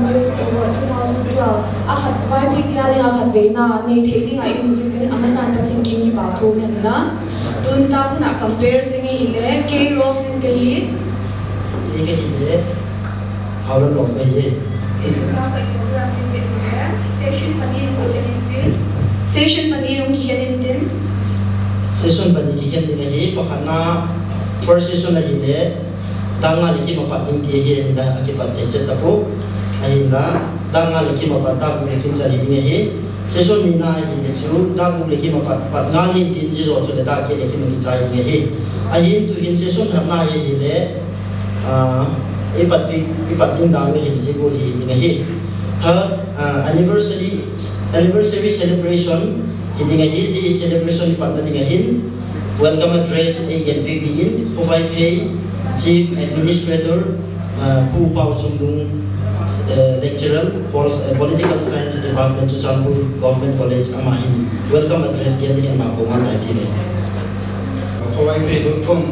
Music Award 2012 akhat vai phikya le akhat veina nei theli ngai music in amasan pathin king ki bathro men na tun ta khuna compare singi le K Roslyn ke hi ye ke hi hawlo lo ke hi session pani ko hianin session pani ong hianin tin session pani ki hian din hi pakhana first session la hi le danga le ki mapat ding ti hi da akipat le chet tapu ai la danga le ki mapat ta ku le kim cha hi hi session ni na hi le chu da ku le ki mapat pat ngal hin tin ji ro chu le da ke le ki mi cha hi hi ai tu hin session thap na hi le e pat ding da hi ji ko hi ding hi third anniversary celebration hi ding hi ji celebration pat na ding hi welcome address again begin Hovai Pei Chief Administrator Pu Pao Chungdung Lecturer Political Science Department Chuchanpur Government College Amahin welcome address again in Mako Mantai Tine Hovai Pei.com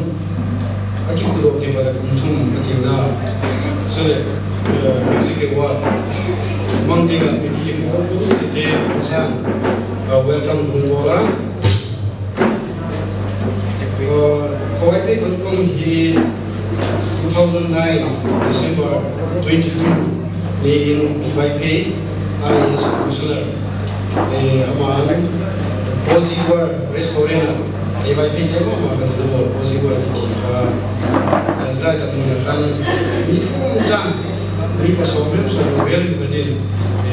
Aki Kudo ke pada kuntum atina sule music award mangtiga media sete masan welcome Bungola Hovai Pei.com hi 2009 December 22 in Hovai Pei I as commissioner aman Poziwar restaurant Hovai Pei demo maka tu Poziwar di zai tak mungkin kan itu macam ni pasal so real betul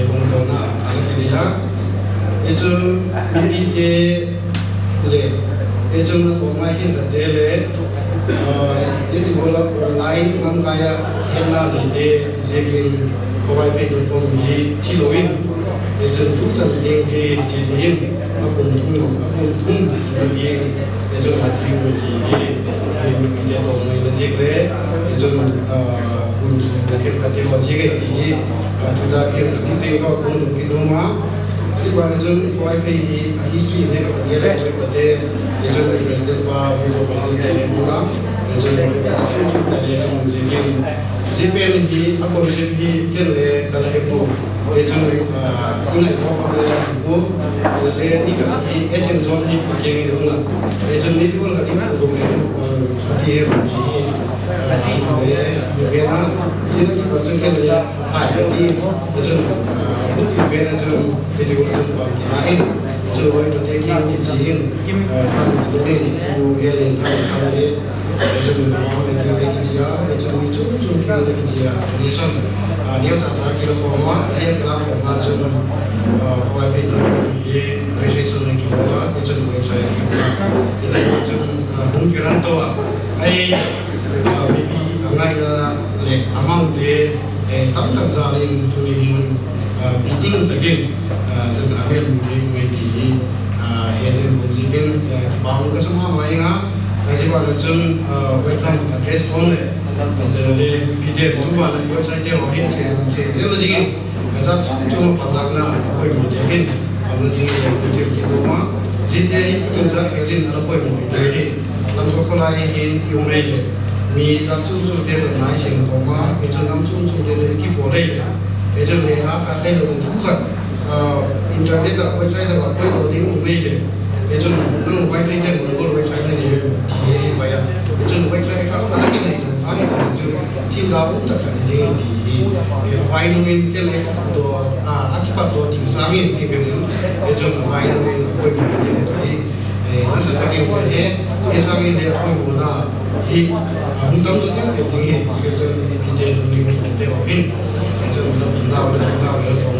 untuk na anak dia itu ini ke le itu na tu makin betul itu bola online mam kaya henna ni de zegin Hovai Pei.com ni tiloin itu tu jadi ke tidiin aku tung dia itu mati mati dia tu ni nasi le itu kunci mungkin kata orang jaga ni tu dah kira kita kau pun kita rumah sebab itu Hovai Pei history ni dia le pada itu presiden bah video presiden ni mula itu itu tadi orang jaga Zipen di aku sepi kele kalau ibu itu ini apa ibu le ni kan di agent zone di pergi ni dulu agent ni tu kalau kadi aku kadi di bena sini kita macam kele ada di agent bukti bena tu video itu bagi lain itu boleh berteki di sini fan itu ni aku yang tahu le itu mau lagi dia itu lagi dia ni son dia tak kira forma saya kira forma tu Hovai Pei.com ye registration lagi bola itu website itu mungkin tu ai bibi angai le amount de tak salin tu ni meeting again sen akhir meeting meeting yang mungkin bangun ke semua mereka Kasih pada jun welcome address only. Jadi PDF tu pada website dia orang saya lagi asal cuma pandangna apa yang mungkin apa yang mungkin kita mah jadi kita ingin ada apa yang mungkin lalu kalau ingin yang lain ni satu dia bermain koma itu nampak dia lagi boleh itu mereka akan lakukan internet website apa yang mungkin itu nung website yang mungkin website ni di bayar itu website kalau lagi ni kami itu tim dalam tak ada di file ni kele tu akibat tu tim sangin tim itu file ni apa yang di nasa lagi ni sangin dia apa yang mana di untuk tu dia di itu video tu ni kita orang itu bintang tu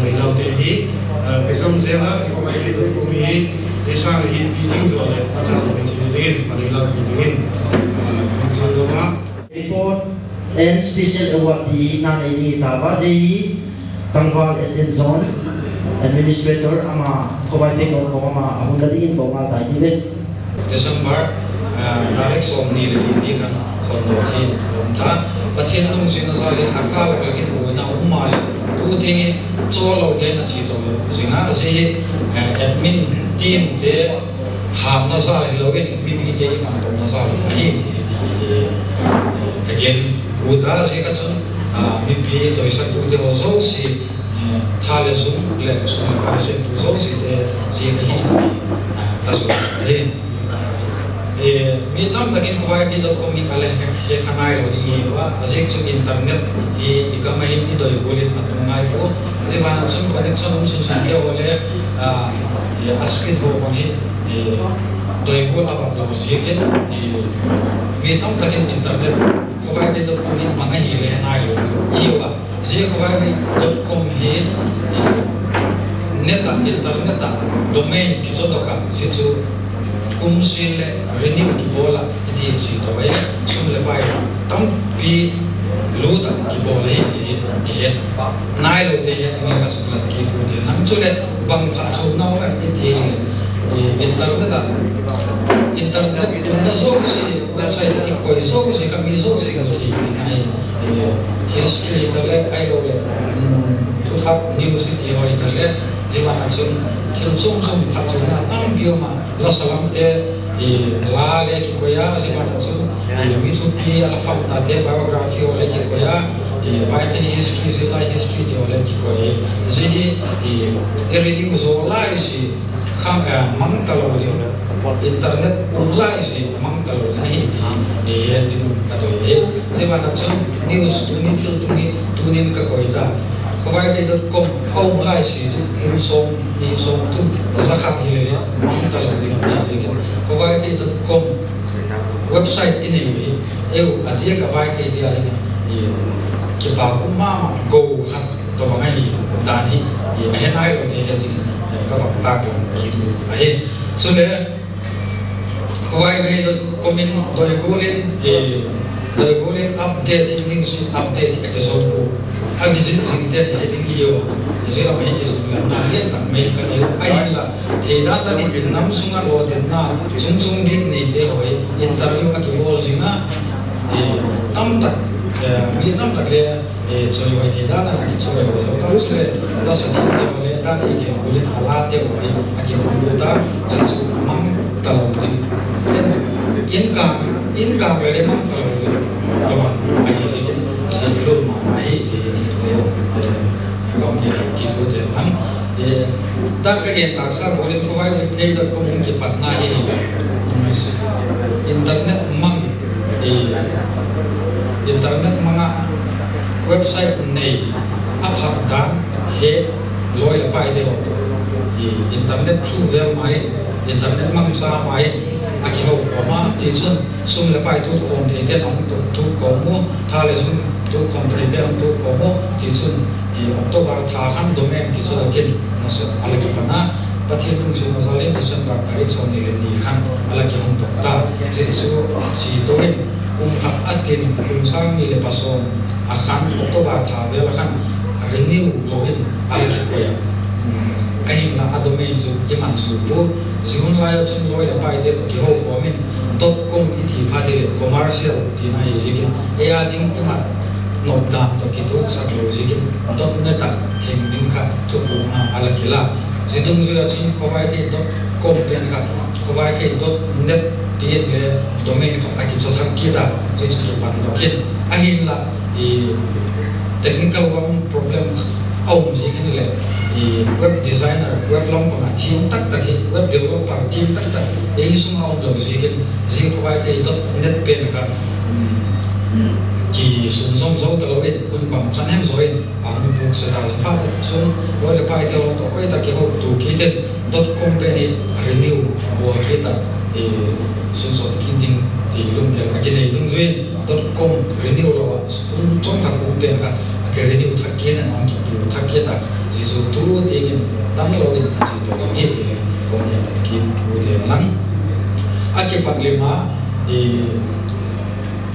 ni tu besok saya Hovai Pei.com ni desa ni meeting tu ada macam ni pada lagi meeting report and special award di nana ini tawa jadi Tangwal SN Zone Administrator ama Hovai Pei.com ama aku dari ini kau malah tadi deh Desember tarik somni lagi ni kan kondotin ta patien nung sinasalin akal lagi na umal tu tingi colo ke na chito singa si admin team de ham na sa logen bibi ke kan to na sa ai kagen uda se ka chun mi pi to isa tu te ozo si thale zum le zum ka se tu zo si te si ka hi ta so mi tam takin khawai.com in ale he khanai lo di wa azek chu internet hi ikamahin i doi golin atungai po jiba sun connection sun ke ole speed ho bani doi gol aba lo sikin mi tam takin internet khawai.com in mangai hi le nai lo i wa je khawai.com hi neta internet domain ki zodoka si chu kumsil renew ki bola iti si tawai sum le pai tam pi luta ki bola iti he nai lo te he ngla suklat ki tu te nam chule bang pha chu nau ka iti internet tu na so si website ki koi so si ka mi so si ka ti nai history ta le ai lo le tu thap news ki hoi ta le diwa chun thil chung pha chu na tam bio ma la salam te la le ki koya si ma ta chu mi thu pi ala fam ta te biography ole ki koya vai pe history si la history te ole ki koya ji renew zo la si kham mang ta lo di internet online si mang ta lo nahi ti din ka to si ma ta chu news tu ni thil tu nin ka koya khawai.com home lai si in song ni song tu zakhat hi le mang ta lo ding ni ji khawai.com website in ni eu adia ka vai ke dia ni ki ba ku ma go khat to ba ngai ta ni he nai lo de he ding ka ba ta ko ki tu ai so le khawai.com in doi golin update ning si update episode ko a visit singten heading iyo zero mai ki sula na yen tak mai ka ne ai la theda ta ni nam sunga lo ten na chung big nei te hoi interview a ki bol jina tam tak mi tam tak le choi wa theda na ki choi wa so ta chule la so thi te le ta ni ke bulin ala te hoi a ki khu ta chu mang ta lo tin income le mang ta lo tin to ba ai ji ke si lo ma ai ti công nghiệp kỹ thuật để lắm đang cái hiện tại sao bộ liên khối với đây là công nghiệp bắt này internet mang website này áp hạt đan hệ lôi là bài đều internet thu về máy internet mang ra máy aki ho mà thì chân sum là bài thu khom thì tên ông thu khom mua thà là sum thu khom thì tên ông thu khom mua thì chân October tha khan domain ki chu kin na se ala ki pana pathian nung sin zalin sin ka tarik son ni le ni khan ala ki hom tok ta je chu si toin khat atin sang ni le pason a khan October tha vel khan renew loin ala ki koya ai na domain chu iman su pu ziun la chun loi la pai te to ki ho komin .com iti phate commercial ti na ji kin e a ding iman nộp đàn cho kỹ thuật sắc lối gì cái tốt nhất là thành tính khác cho bộ na ala kila chỉ tung dưới trên khói cái tốt công biên khác khói cái tốt net tiền le domain khác ai cho thằng kia ta chỉ cho cái bản đó kia ai là technical problem ông gì cái này web designer web long của team tất cả cái web developer team tất cả ấy xung ông làm gì cái gì khói cái tốt net biên khác chỉ sung song dấu tờ lối quân bằng sẵn em rồi ông buộc sẽ tạo phát xuống với là bài theo tổ quay ta cái hộp tủ ký tên .company renew của cái ta thì sung song kinh tinh thì luôn cái này tung duyên .com renew là trong các vùng biển cả cái renew thật kia là ông chụp thật kia ta chỉ số tu thì tăng lối chỉ tổ chức hết thì còn cái kim của thì lắm cái bạc lima thì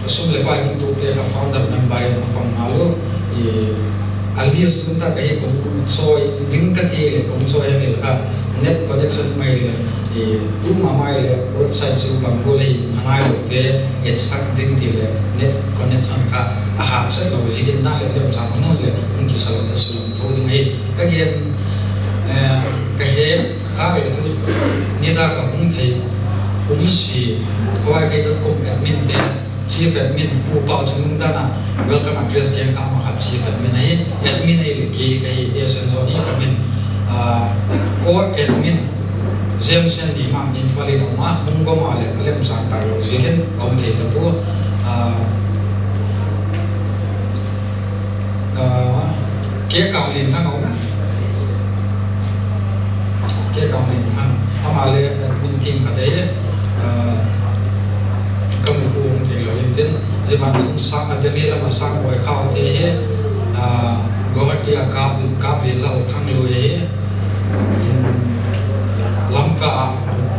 sum le pai tu te ha founder member en pang malo alias kunta kai ko choi ding ka ti le kom choi emil ha net connection mai le tu ma mai le website chu bang go le hanai lo te et sak ding ti le net connection ka a ha sai lo ji din na le lem sa no le un ki sal da su tho ding ai ka gen ka he kha le tu ni da ka hung thei si khoi kai .com admin te chief admin pu pau chung da na welcome address gen kham ma chief admin ai admin ai le ki kai esen zoni admin ko admin James and the Mam in Faliloma, Mungoma, Alem Santa Rosigan, Omte the Poor, K. Kaulin Tangona, K. Kaulin Tang, Amale, Muntin Kade, Kamupu, Taylor, Ziman Saka, the Nila Masak, or how they Goratia Kabil, Tanglue. Lamka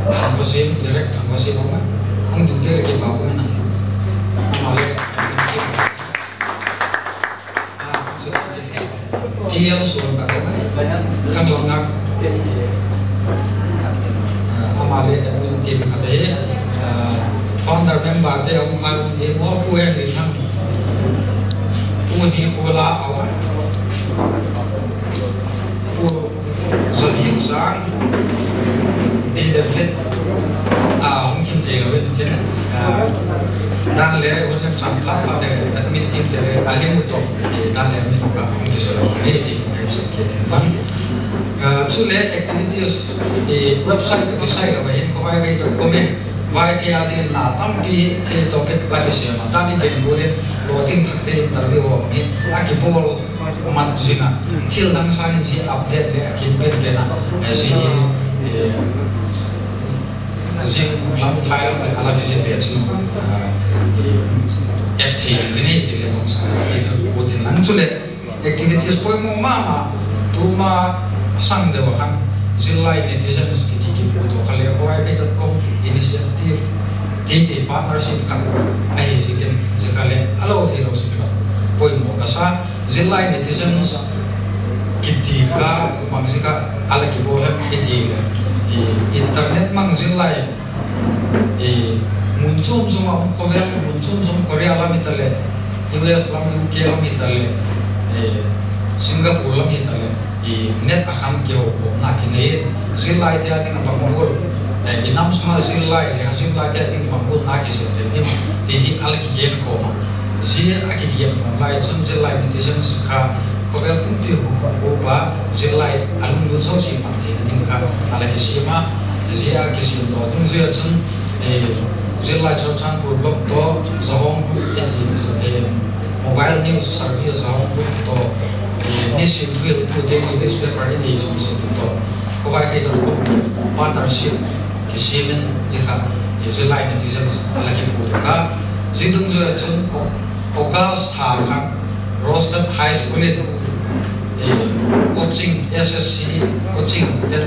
angkosim direct angkosim apa? Ang dipilih kita apa mana? Malah TL suruh kata kan lengkap. Amalia admin tim kata founder member dia orang dia mau puan di sana. Udi pula awak. Jadi sang di David, mungkin David dan le orang sampai pada admin tim dari alim itu dan admin juga mungkin sesuatu ini kita bang. Cule activities di website itu saya kabain kau baik itu komen baik ya di natam di topik lagi siapa tadi dia boleh loading takde interview ini lagi pol umat zina til dang sain si update le akin ben bena si zing lam thai lam ala visit le chu active ini di le bang sa itu botin lang chule activities poi mo mama tu ma sang de wakan zilai netizens ki ki bodo khale khoi be.com initiative di partnership kan ai zigen zikale alo thelo sikla poi mo kasa zilai netizens kitika mangsika ala ki bolam iti internet mang zilai muncul semua Korea muncul semua Korea alam itale US alam UK alam itale Singapore alam itale net akan kyo ko na kini zilai dia dengan pamugol inam semua zilai dia dengan pamugol na kisi jadi ala ki gen ko ma Zia akikian online some zilai netizens ka Korea pun dia ubah zilai alun dulu so si mati nanti ka ala kisima zia kisim to tung zia cun zilai chan pur blog to zahong pun mobile news service zahong pun to nisi tuil tu daily newspaper ini semua to Korea kita ko partnership kisimen jika zilai netizens ala kipu ka zidung zia cun Okas Tharkham Roasted High School coaching SSC coaching 10+2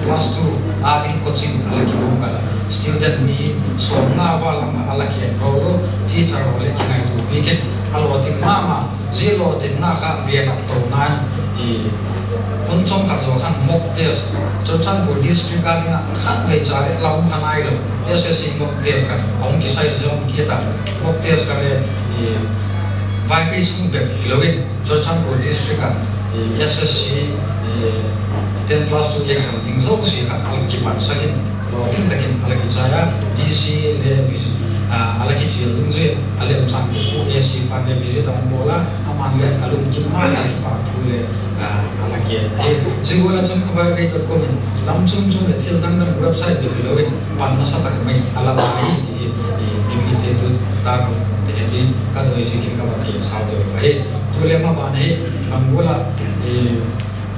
ading coaching alaki mongkala student ni somna walang alaki rolo teacher wale kinai tu weekend alwating mama zero tin naka biak to nan punchong khajo khan mock test chochan bo district adinga khat ve chare laum khanai lo SSC mock test kan ong ki size jom kita mock test kare Vai sing be Halloween Chochanpur district SSC 10+2 exam ting zo si ka alki pan sakin ting takin alki chaya DC le alki chil tung je alem chang ke ko AC pan le visit am bola aman le alum ki ma alki pa thu le alki singola chum khabar kai to comment lam chum le thil dang dang website le Halloween pan na sa tak mai ala lai imite tu ta din kado isi kin ka baki saudo ai tulema bane mangola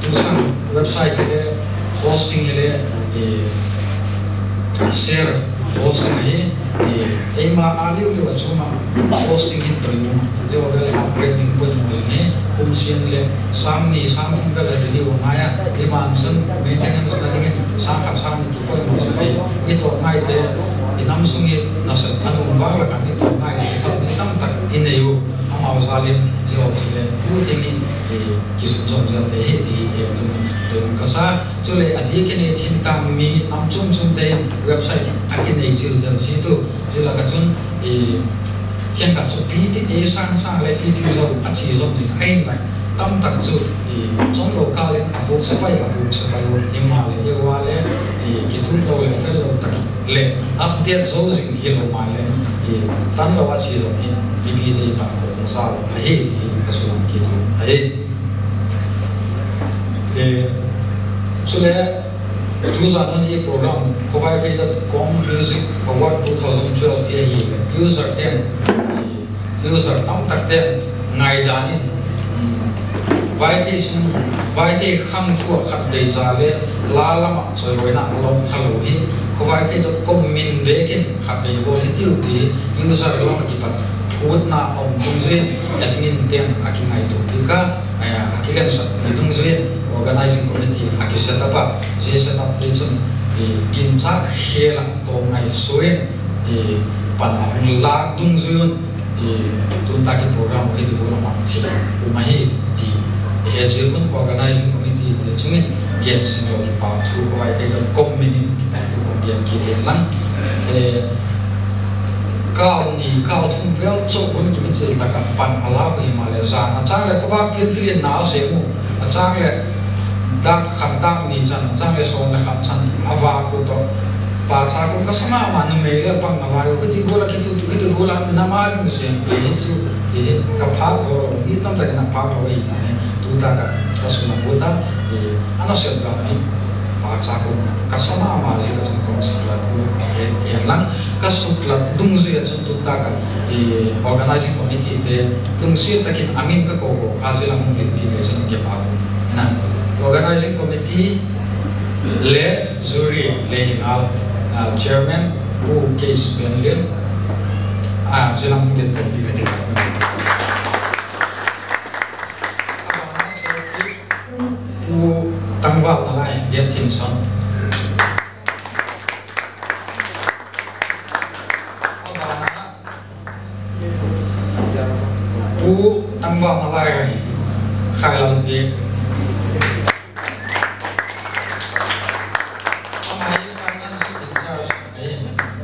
tusan website le hosting le share hosting ai ma ali le wachuma hosting hin to yo de wale operating point mo ne kumsian le samni samung ka le ni o maya demand san maintenance na ding sa kap samni ki point mo ai ito mai te inam sungi nasa anong wala kami ito ngay itam tak inayo ang mga salim si Otsile puting kisumsum sa tayo di doon kasa chule adi kini tinta mi namchum tayo website akin ay children sito sila kachun kian kachun PTA sang le PTA so achi so din ay like tam tak chu trong lokalin abuk sabay imale yawale kitun lo le fellow tak le update so sing hilo male tan lo wa chi zo ni bi de pa ko sa ai ti ka su lam ki tu ai sule tu za nan ye program ko vai pe da com music award 2012 ye hi user tam tak ten ngai da ni vai ke kham thu khat dei cha le la la ma choi roi na lo khalo hi ko vai ke to com min be kin khat dei bo hi tiu ti user lo ma ki pat ut na om tung zin admin tem akingai to tika aya akilen sa tung zin organizing committee aki set up je set up te chun kim cha khela to ngai soin pan ang la tung zin tun ta ki program hi di bola ma the umai ti he je kun organizing committee te chungin gen sing lo ki pa thu ko ai te to com min ki pa thu ko gen ki den lang cao thung véo châu quân chúng mình ta cả pan ala của Himalaya à trang lại có vác kiến nào sẽ mu à trang lại đang khám đang ni chân trang lại son lại khám chân ava của to ba cha cũng có sama mà nó mấy cái bằng nào cái thì gọi là cái thì gọi là nam ai cũng xem cái chú thì gặp phát rồi biết tâm tại nam phát rồi này chúng ta cả có số nào của ta thì anh xem ta này ba cha cũng có sama mà gì là chúng cũng sẽ là yang lang kasuklat dung zui achun tu ta kan organizing committee te dung zui takin amin ka ko khazila mung tin pi le chun ke pa na organizing committee le jury le hinal chairman pu case benlin jila mung tin pi ke te pu tangwal na lai bien tin son tăng vào nó lại khai lần việc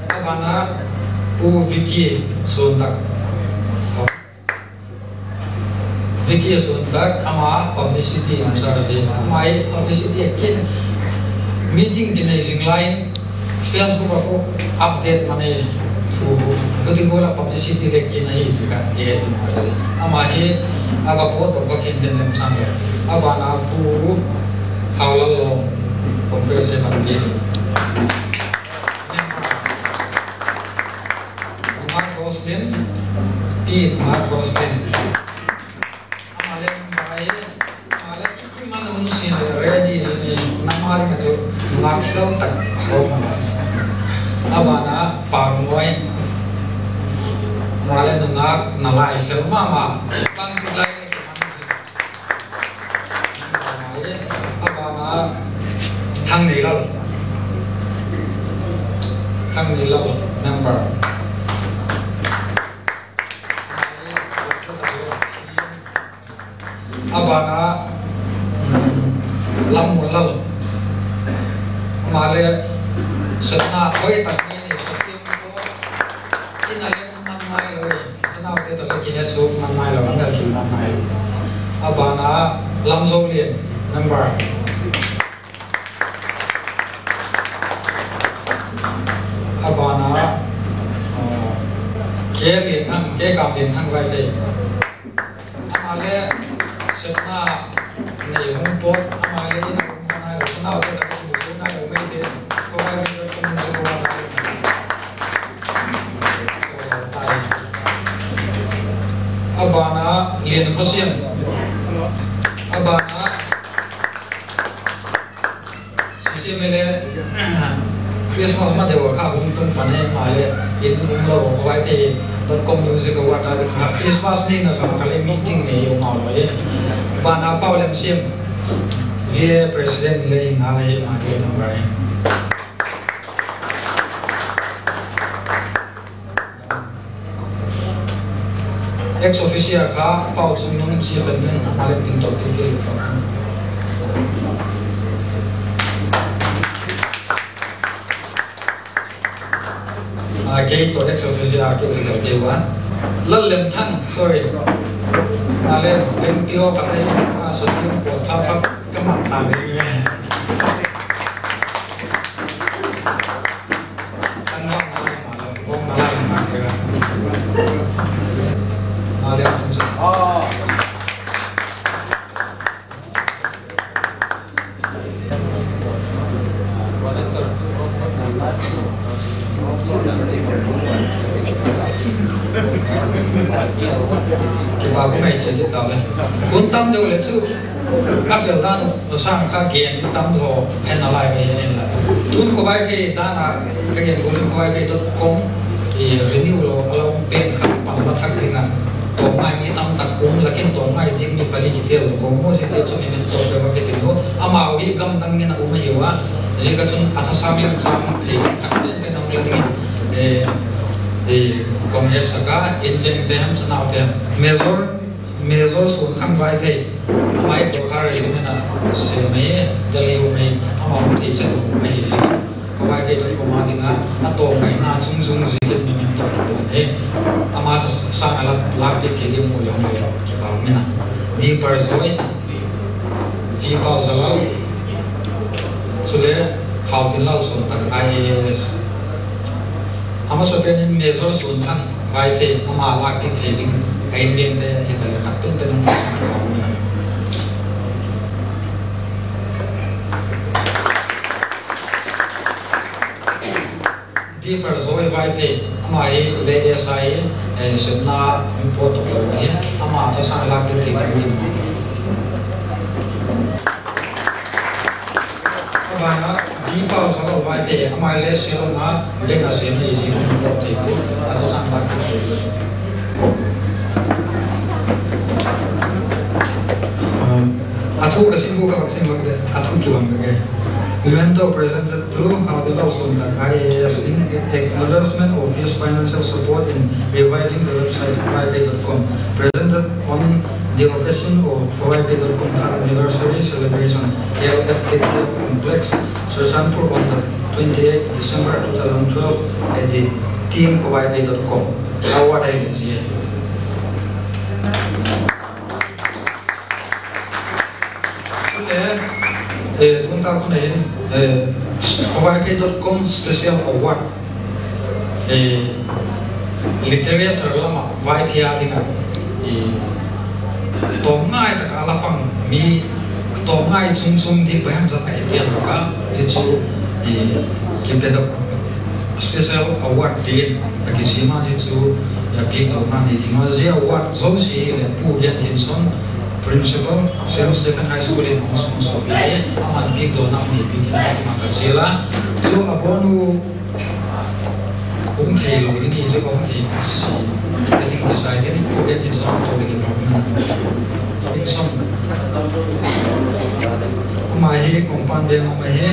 các bạn đã u Vicky Xuân Tắc Vicky Xuân Tắc ama publicity làm sao vậy ama publicity cái meeting cái này dừng lại Facebook aku update mana ketika la publicity lagi nahi juga dia tu ada amahi apa foto bakin dan sana apa na pu hawlo kompresi mandi Mark Roslin pin Mark Roslin amale iki mana musin ready namari ngajo naksal tak abana pangoi male nungak nalai film mama bang tulai abana thang ni lo number abana lam mulal male setna koi tak ni setim ko inale man mai loi setna te to ki het so man mai lo ngal ki man mai abana lam zo lien number abana ke lien thang ke kam lien thang vai te amale setna nei hum pot amale ina mai lo setna te to ki so na lo mai te ko vai me ko mun ko abana lien khosiam abana sisi mele Christmas ma dewa kha hum tum pane male in lo ko vai te .com music award na Christmas ni na sa kale meeting ne yo ma lo ye bana paulem sim vie president le ngale ma ye number ex officio ka pau chung nung chi ben men amale tin to ke ke to ex officio ke ke wan lalem thang sorry ale ben pio ka ai so tin po pha ka ma ta le tan wa ma la ko ma la ma ke ba cũng hay chỉ biết tao lên cuốn tâm đâu là chứ các phiền ta nó sang khác kiện thì tâm rồi hay là lại cái này là tuân của vai cái ta là cái kiện của vai cái tốt công thì renew lo along pen bằng là thắc thì là tổ ngay mi tâm tắc cũng là cái tổ ngay thì mi bali cái tiêu của mua sẽ tiêu cho mình tổ về cái tiền đó ama vì cầm tăng mình cũng hiểu á chỉ cái chuyện atasam yang sama thì các bên ông là thì công việc saka indeng tem cho nào tem Mezor xuống thăm vai về mai tổ khai rồi chúng ta sẽ mấy Delhi mấy ông thì chắc mấy gì có vai về tôi cũng mang đi ngã nó tổ ngày nào chung gì cái mình tổ được ama sang là cái gì mua giống như cái bảo mình đi bờ rồi đi bao giờ lâu cho nên hậu thiên lâu xuống tận IAS ama so bên Mezor xuống thăm vai về ama là cái gì ai điên thế hiện tại là các tên nó đi vào rồi vai về mà ai lấy sai xem na import được cái mà ta sang làm cái gì cái gì mà đi vào rồi vai về mà lấy xem na lấy là xem gì gì nó thì ta sang làm cái gì Athu kasim buka vaksin waktu athu kilam bagai. Evento presented through how the law soon that IAS in acknowledgement of his financial support in reviving the website Hawaii.com. Presented on the occasion of Hawaii.com anniversary celebration held at KPL Complex, Susanpur on the 28th December 2012 at the Team Hawaii.com. Award highlights here. Chúng ta có thể Hawaii.com Special Award literature lama vai pia dengan tomngai tak alapang mi tomngai chung di bayam zata kipian ka jitu kita special award din bagi sima jitu ya pi tomna ni ngazia award zosi le pu gen tinson Principal, St. Stephen High School in Hong Kong, aman big donor ni big magazila. So abonu thầy lo cái gì chứ không thì cái gì cái sai thế thì cái gì xong tôi cái problem cái xong mà hi compound bên mà hi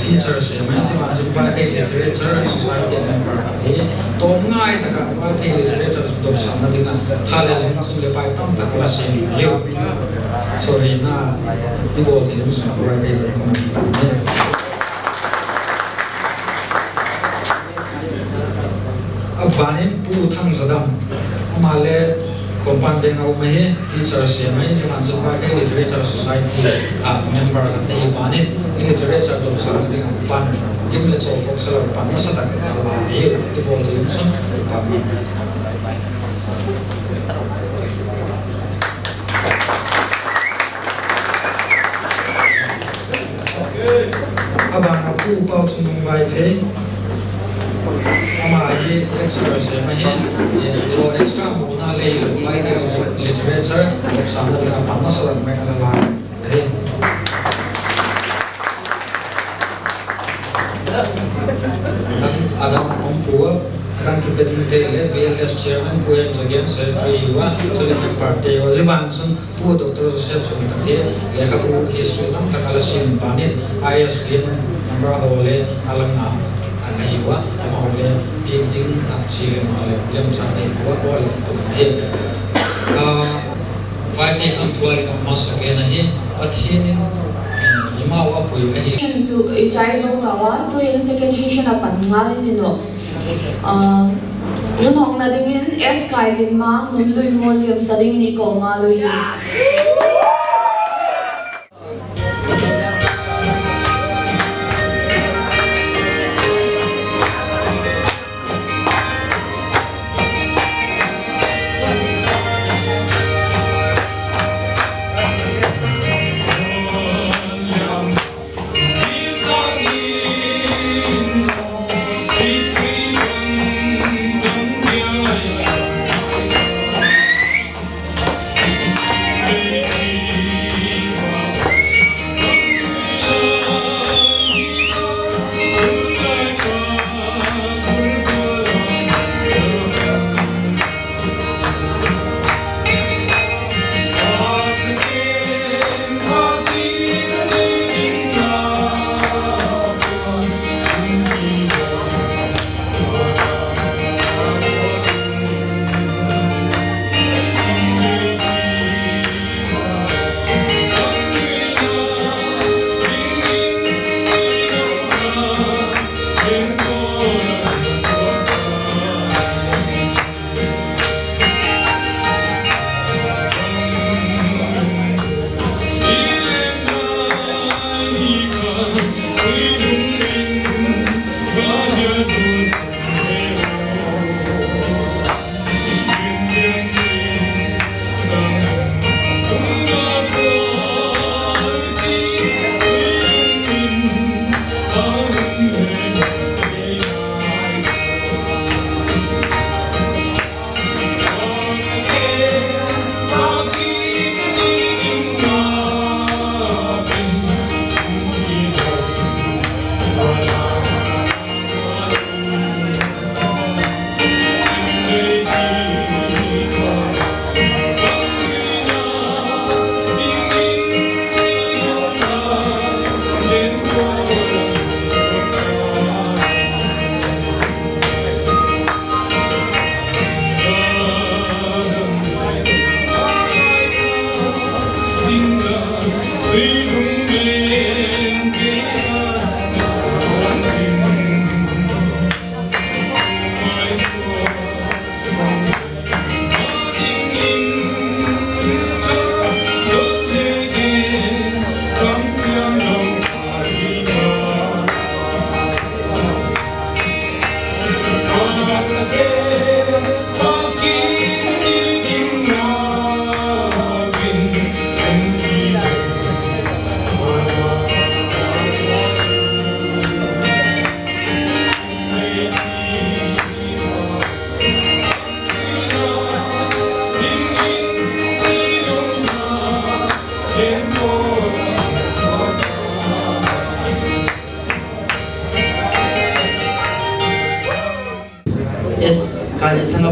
teachers mà chỉ bạn chúng ta cái literature society member cái tóm ngay tất cả các cái literature tập sản là tiếng Thái là chúng ta sẽ phải tâm tất cả xem nhiều so thì na cái bộ thì chúng ta phải cái banin pu thang zadam amale compound deng au mai teachers ye mai jiman jumpa ke literature society member ka te banin literature dom sa deng pan gimle chok sala pan sa ta la ye ke bol de sun pa mi abang aku pau chung vai pe ama ye lecturer se ma he lo extra mo na le like literature sa na ka panna sa ma ka la he adam ompuwa kan ki pedin te le VLS chairman poem again secretary wa selemen party wa ziban sun pu dr joseph sun take le ka pu history tam ka ala sim panin ISBN number hole alanga aiwa amole painting chile male lem chane wa le to he vai pe kam tuali kam mas ke na he athinin ima wa pui hi to chai zo kawa to in second session apan ngal dino lunong na dingin s kailin ma nun lui molium sa dingin ko ngalui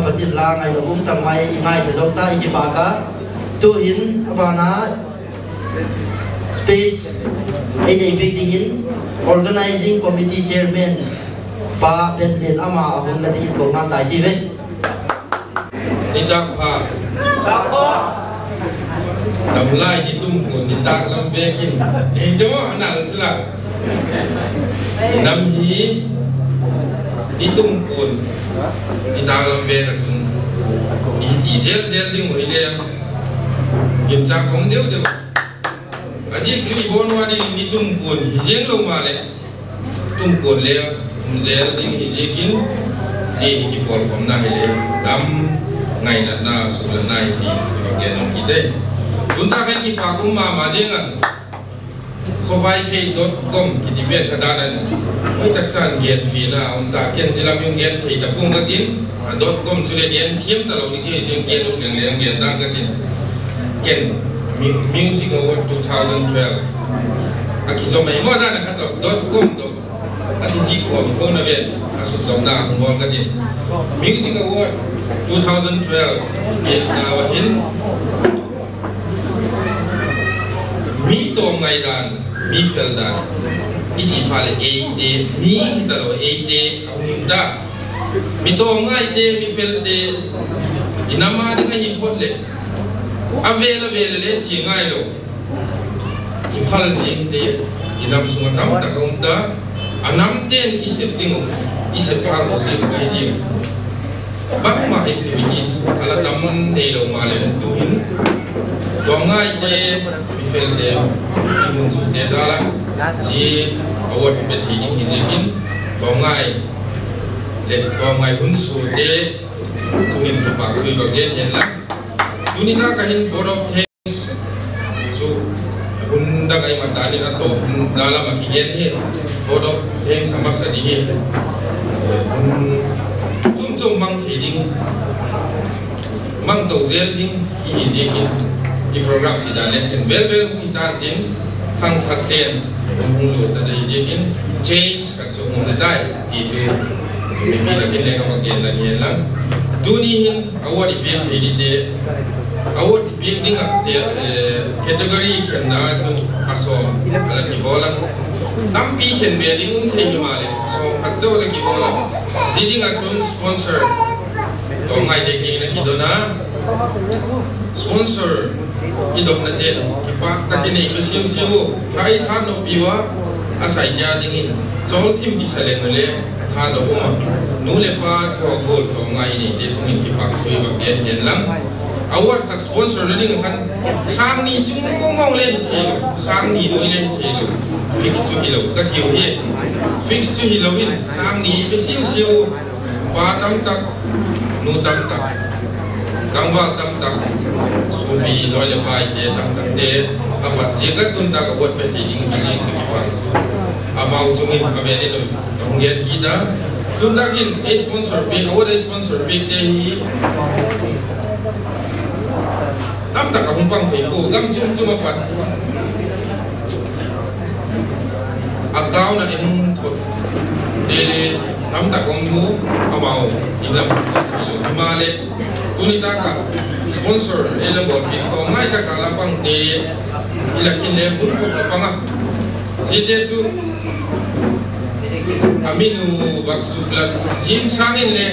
patin la ngai lo tang mai ngai de zong ta iki pa ka tu hin abana speech ai dei building in organizing committee chairman pa Bentley ama ahun na din ko ma tai ti ve nidak pa damlai ditum ko nidak lam bekin hejo anal sila nam hi ditum ko nidak lam be ka tun i zel ding oi le gin chak hong deu aji chuli bon wa di ditum ko hijeng lo ma le tum ko le zel ding hijekin ki pol from na hele dam ngày na sula na ti ke no ki de kun ta kan ki pa kum ma jenga khowai.com ki ti bet ka danan oi tak chan gen fi na ta ken jilam yung gen thei ta pung ka tin .com chule gen thiem ta lo ni ke jeng gen lu leng leng gen da ka tin ken music award 2012 akizo mai mo da na ka .com to ati si ko ko na ben asu zong da ngol ka tin music award 2012 wahin mi to ngai dan mi fel dan iti phale eite mi hitalo eite da mi to ngai te mi fel te inama de ngai potle avela le chi ngai lo ki phal jing te inam sunga tam ta kaunta anam ten isep ding isep phal jing ngai ding bak ma activities ala tamun nei lo ma le tu hin to ngai te mi fel de mun chu te sala ji award be thi ni hijekin to ngai hun su te tu hin pa ku ba gen hen la tunita ka hin board of thanks so hun da kai ma dali na to dala ma ki gen he board of thanks sama sa di he chung mang thei ding mang to zel ding I hijekin I program si dan let hen vel ki tan tin khang thak ten hung lu ta dai hijekin change ka so hung dai ki chu mi la kin le ka ma gen la ni lang duni hin award I pek thei di te award I pek ding ak te category khen na chu asom ala ki bola tam pi khen be ding thei ma le so khat zo la ki bola Ziding atun sponsor to ngai de ki na ki dona sponsor I dok na den ki pak ta ki nei ko siu siu thai tha no piwa asai nya ding in chol thim ki salen le tha no buma nu le pa so gol to ngai ni te chung ki pak thui ba gen hen lang award khat sponsor na ding khan sang ni chung ngong le the lo sang ni noi le the lo fix to hilo ka thiu hi fix to hilo in sang ni pe siu siu pa tam tak nu tam tak kangwa tam tak so bi lo le pai je tam tak te apa je ka tun tak award pe thi ding hi jing ki pa chu amau chung in ka be ni lo ngien ki da tun tak in a sponsor be award sponsor be te hi tam tak hung pang thei ko gam chung chung pa account na em thot dele tam tak ong mu amao ilam himale tunita ka sponsor ela bol pi ko ngai ta kala pang te ila kin le bun ko panga jite chu aminu baksu plat jin sangin le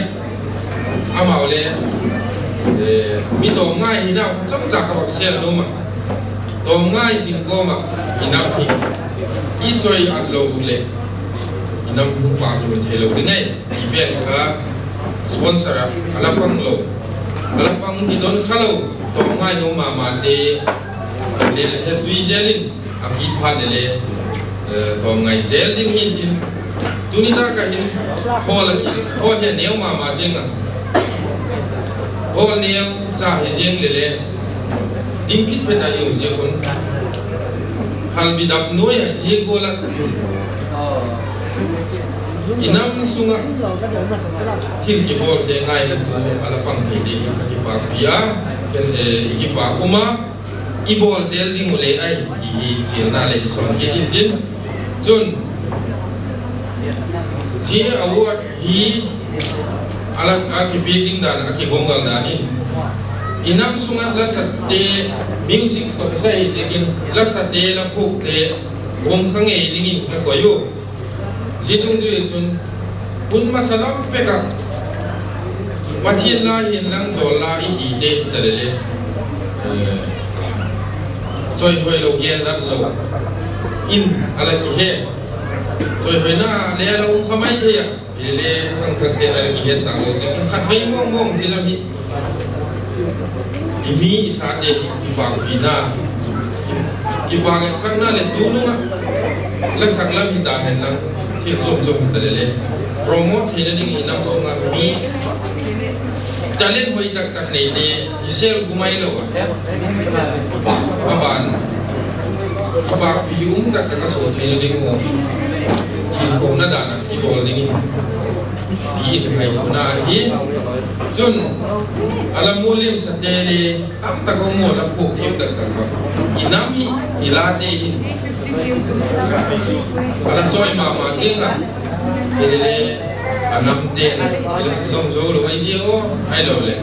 amao le mi to ngai hina chom cha ka bak sel no ma to ngai sin ko ma inam hi I joy at lo le inam pa lo thelo dingai I bet ka sponsor alapang lo alapang ki don khalo to ngai no ma ma te le hesui jelin aki pha le to ngai zel ding hin tin tunita ka hin khol ki khol he neu ma ma jenga khol neu cha hi jeng le ding pit pe ta yu je kon hal bidap noi ye gola inam sunga thil ki bol te ngai na tu ala pang thei de ki pa pia ken ki pa kuma I bol zel ding ule ai I chil na le son ki tin chun si award hi alat aki building dan aki gonggal danin inam sungat la satte music pa sai jekin la satte la phok te gong khange lingin ka koyo jitung ju chun kun masalam peka pathin la hin lang zol la iti te tarele choi hoi lo gen lat lo in ala ki he choi hoi na le la khamai the ya le khang thak te ala ki he ta lo je khat vei mong mong jila mi imi sa te ki ba bina ki ba ga sang na le tu nu la sak lam hi da hen lang thi chom chom ta le promote he ding inam sunga mi talent hoi tak tak nei te isel gumai lo aban abak piung tak tak so the ding mo ki ko na dana ki bol ding di ngai na hi chun alam mulim sa tele kam ta ko mo la pok thim tak tak inami ilate in ala choi ma chinga ele anam ten ila som jo lo video ai lo le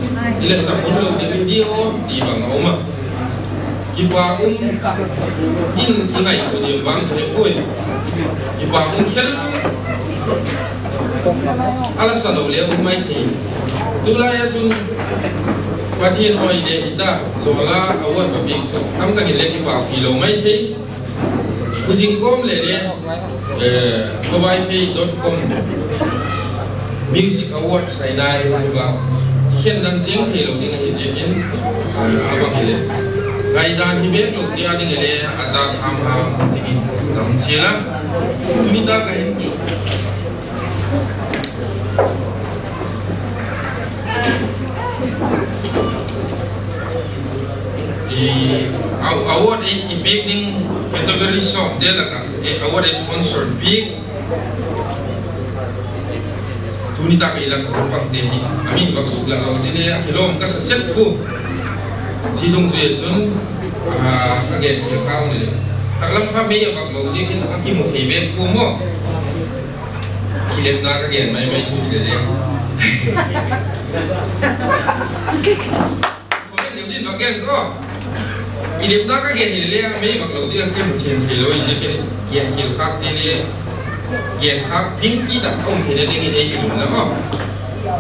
ila samun lo di video di bang oma ki pa in ngai ko di bang he poi ki pa khel ala sa lo le mai thi tu la ya chun pathin hoi de ita zola awat ba fik so am ta ki le ki pa ki lo mai thi kujing kom le le mobilepay.com music award sai nai chuba khen dan jing the lo ding hi je in abang le gai dan hi be lo ti ading le aja sam ha ding dam chila mi ta ka hin di award i big ding category shop de la ka award sponsored big tunita ka ilang rupak de hi amin bak sugla lo dine kilom ka sa chat ko sidong zuye chun again ki kaw ni taklam kha me bak lo je kin aki mo thei be ko mo kilet na ka gen mai chu de je ko ne din bak gen ko kilet na ka gen ni le me bak lo je ki mo chen thei lo je kin yen khil khak ni yen khak thing ki da ông thì để đi đây dùng là không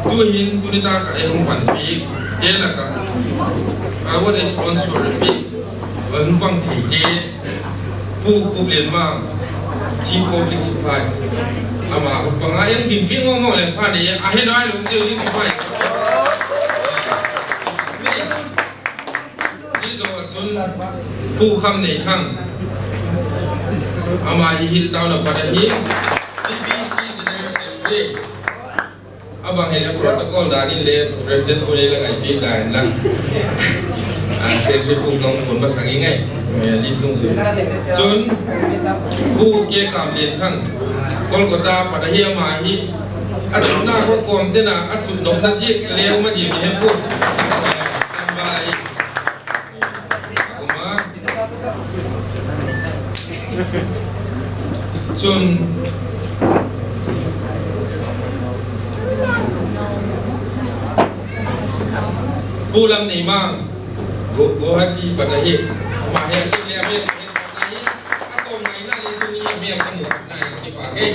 tu hin tu đi ta cái ông quản bị thế là cả our sponsor bị ông bằng thì thế bu bu liền mà chief public supply ama bằng ai em tìm kiếm ngon ngon lên pha này ai nói luôn tiêu đi supply chỉ do chun bu khăm này thằng ama hil tau na pada hi TBC general abang hele protocol dari le president ko le ngai pi dan lang secretary pung nong pun pasang ingai li sung su chun bu ke kam len thang kolkata pada hi ama hi atuna ko kom te na atsu nok na chi le ma di mi he pu bai kuma chun pulang ni mang go hati pada hi ma he tu le ame ni atau mai na le dunia me kamu na ki pakai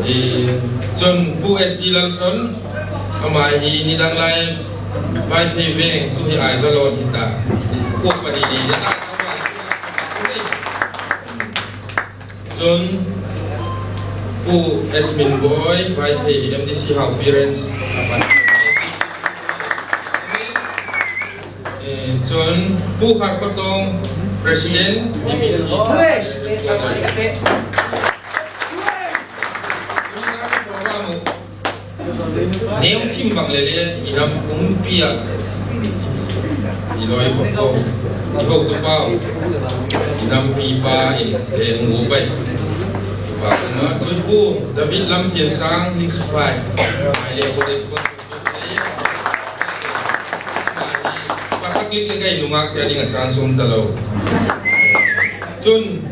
di chun bu SG Lalson ama hi ni dang lai vai phe veng tu hi ai zalon hita ko pani ni da John Bu Esmin Boy vai phe MDC Hau Parents John Bu Khar Kotong President GBC Neo Tim Bang Lele Iram Umpia Iloi Boko Ihok Tu Pau Iram Pipa Le Ngu Bai Pak Ma Chun Bu David Lam Thian Sang Link Supply Mai Le Bo Klik le kai lungak ya dengan chansum talo chun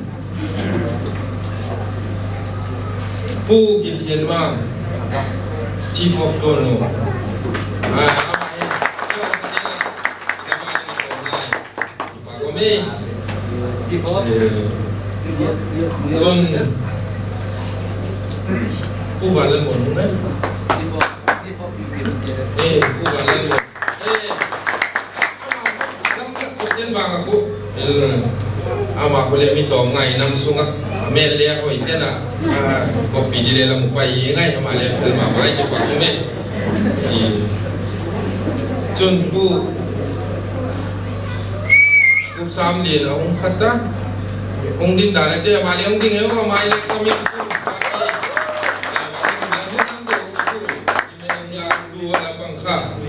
pu gin thian ma Chief of Dono. Son Puvalan mo nung Puvalan mo Gamkat sukyan bang ako ama ko le mito ngai nam sungak mel le ako itena kopi di le mo pa ngai ama le film ma mai di pa ko me chun pu kum sam le ong khata ong ding da na che ma le ong ding e ko mai le comic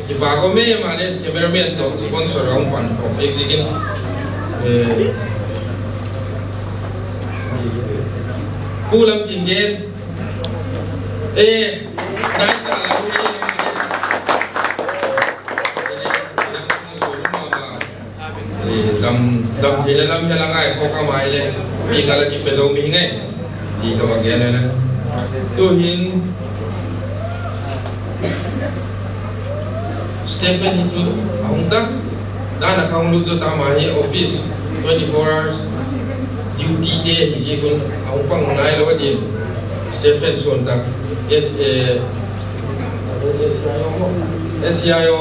di pa ko me ma le cameraman to sponsor ong pan ko digin pulam cingen naik jalan dam hilang ngai kok kamai le bi kalau kita bezau mi ngai di kebagian na tu hin Stephen itu angta dan akang lu tu tamai office 24 hours duty day hiji kun ang pang nai lo din Stephen Sontak SIO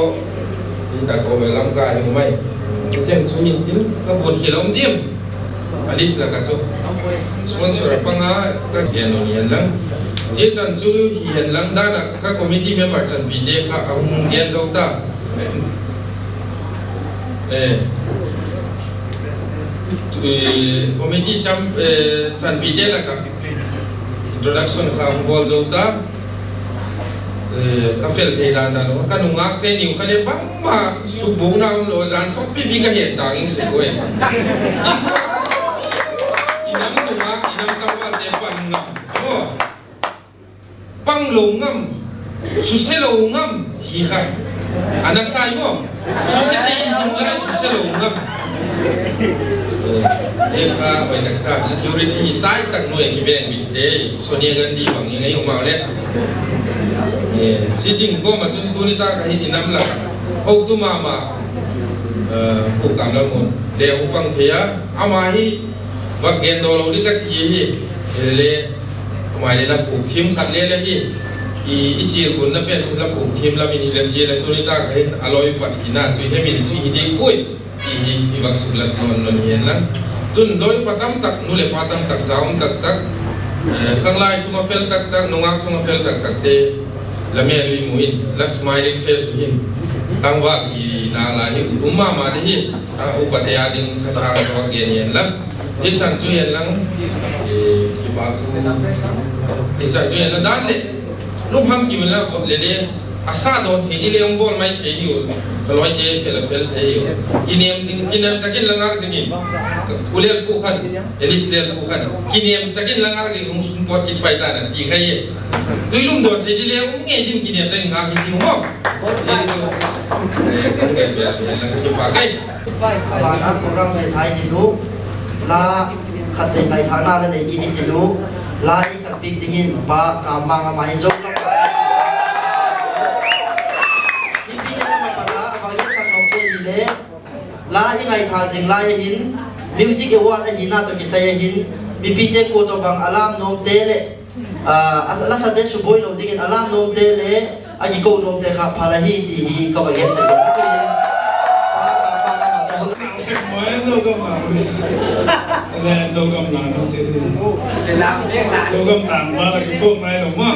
di tak ko lam ka hi mai chen chu hin tin ka bon khilom dim alis la ka chu sponsor panga ka geno nian lang je chan chu hian lang dana ka committee member chan bi de kha ang gen zo ta committee chan bije la ka introduction ka bol jota ka fel the dan dan ka nu ngak te niu kha le bang ma su bu na lo jan so bi ka hian ta ing se ko e inam tu ngak inam ka wa te pan ngam ho pang lo ngam su se lo ngam hi kha ana sai mo su se te jing la su se lo ngam eka oi nak cha security tai tak noi ki ben bi te Sonia Gandhi bang ngai umau le si jing ko ma chun tu ni ta ka hi inam la au tu mama ku kam la mun de hu pang thia ama hi wa gen do lo di ka ki hi le mai le la pu thim khat le le hi i chi kun na pe tu la pu thim la mi ni le chi le tu ni ta ka hin aloi pa ki na chu he mi chu hi ding pui i bak sulat non non hian lang tun loi patam tak nu le patam tak jaum tak tak khang lai sunga fel tak tak nunga sunga fel tak tak te lamia lui muin la smiling face hin tangwa ki na la hi umma ma de hi upate ading thasa ka gen hian lang je chan chu hian lang ki ba tu ki sa chu hian la dan le lu phang ki la khot le le asa do the ni le ong bol mai the hi kaloi je fel the hi kinem jing kinem takin langa jing ulel pu khan elis lel pu khan kinem takin langa jing ung sun pot ki pai ta na ti khai tuilum do the ni le ong nge jing kinem ta nga hi jing mo je chu kan ge be la ki pa kai ba na program se thai ji lu la khat thai bai thana la nei ki ni ji lu la i sak pik tingin ba ka ma nga mai zo la hi ngai tha jing la hin music award hi na to ki sai hin bpt ko to bang alam nom te le la sa de su boy lo dingin alam nom te le agi ko nom te kha phala hi ti hi ka ba gen sai ko to hin moi zo ga ma le zo ga ma no te de la zo ga tan ba la ki phom mai lo ma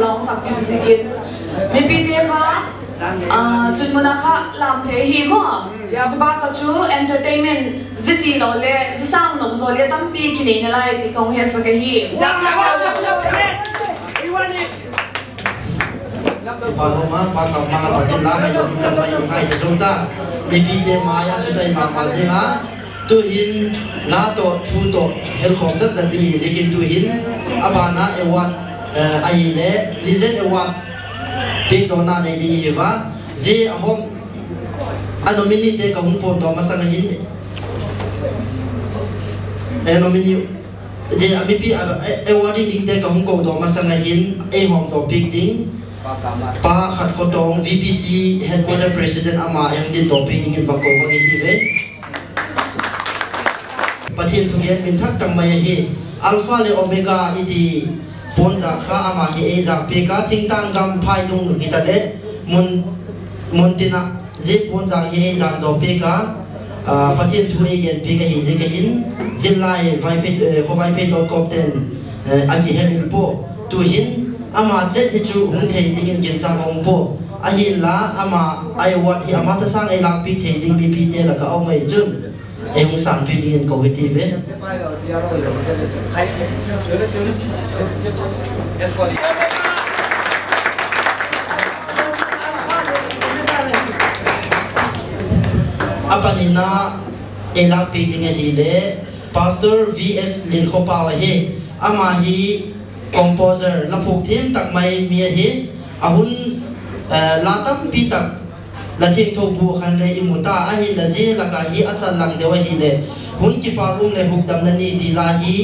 long sak music in mi pte kha chun mona kha lam the hi mo zaba ka chu entertainment ziti lo le zisang nom zo le tam pi ki nei na lai ti kong he sa ka hi Paloma pakam mga patila ay jumta may ngay resulta bibide maya suday mamazinga tuhin lato tuto helkom zat zat dili zikin tuhin abana ewat ahile lizen ewat pito na na dingi hiva zi ahom anomini te kahung po to masangahin anomini je amipi ewadi ding te kahung ko to masangahin ehom to picting pa khat khotong VPC headquarter president ama din topi ingin bako itive pathin thugen min thak tang mai hi alpha le omega iti ponja kha ama hi eza pk thing tang gam phai dung hitale montina je ponja hi eza do pk pathin thu again pk hi je hin zilai vai.com ten aki hemil po tu hin ama jet hichu hung thei dingin kin chang ong po ahin la ama ai wat hi ama ta sang ai lak pi thei ding bp te la ka ong mai chun ai hung san pi dingin ko ti ve apanina ai lak pi ding hi le pastor vs lin khopa wa he ama hi composer lapuk thim tak mai mia hi ahun latam pi tak la thim thobu khan le imuta a hi la je la ka hi achal lang dewa hi le hun ki pa le huk dam na ni di la hi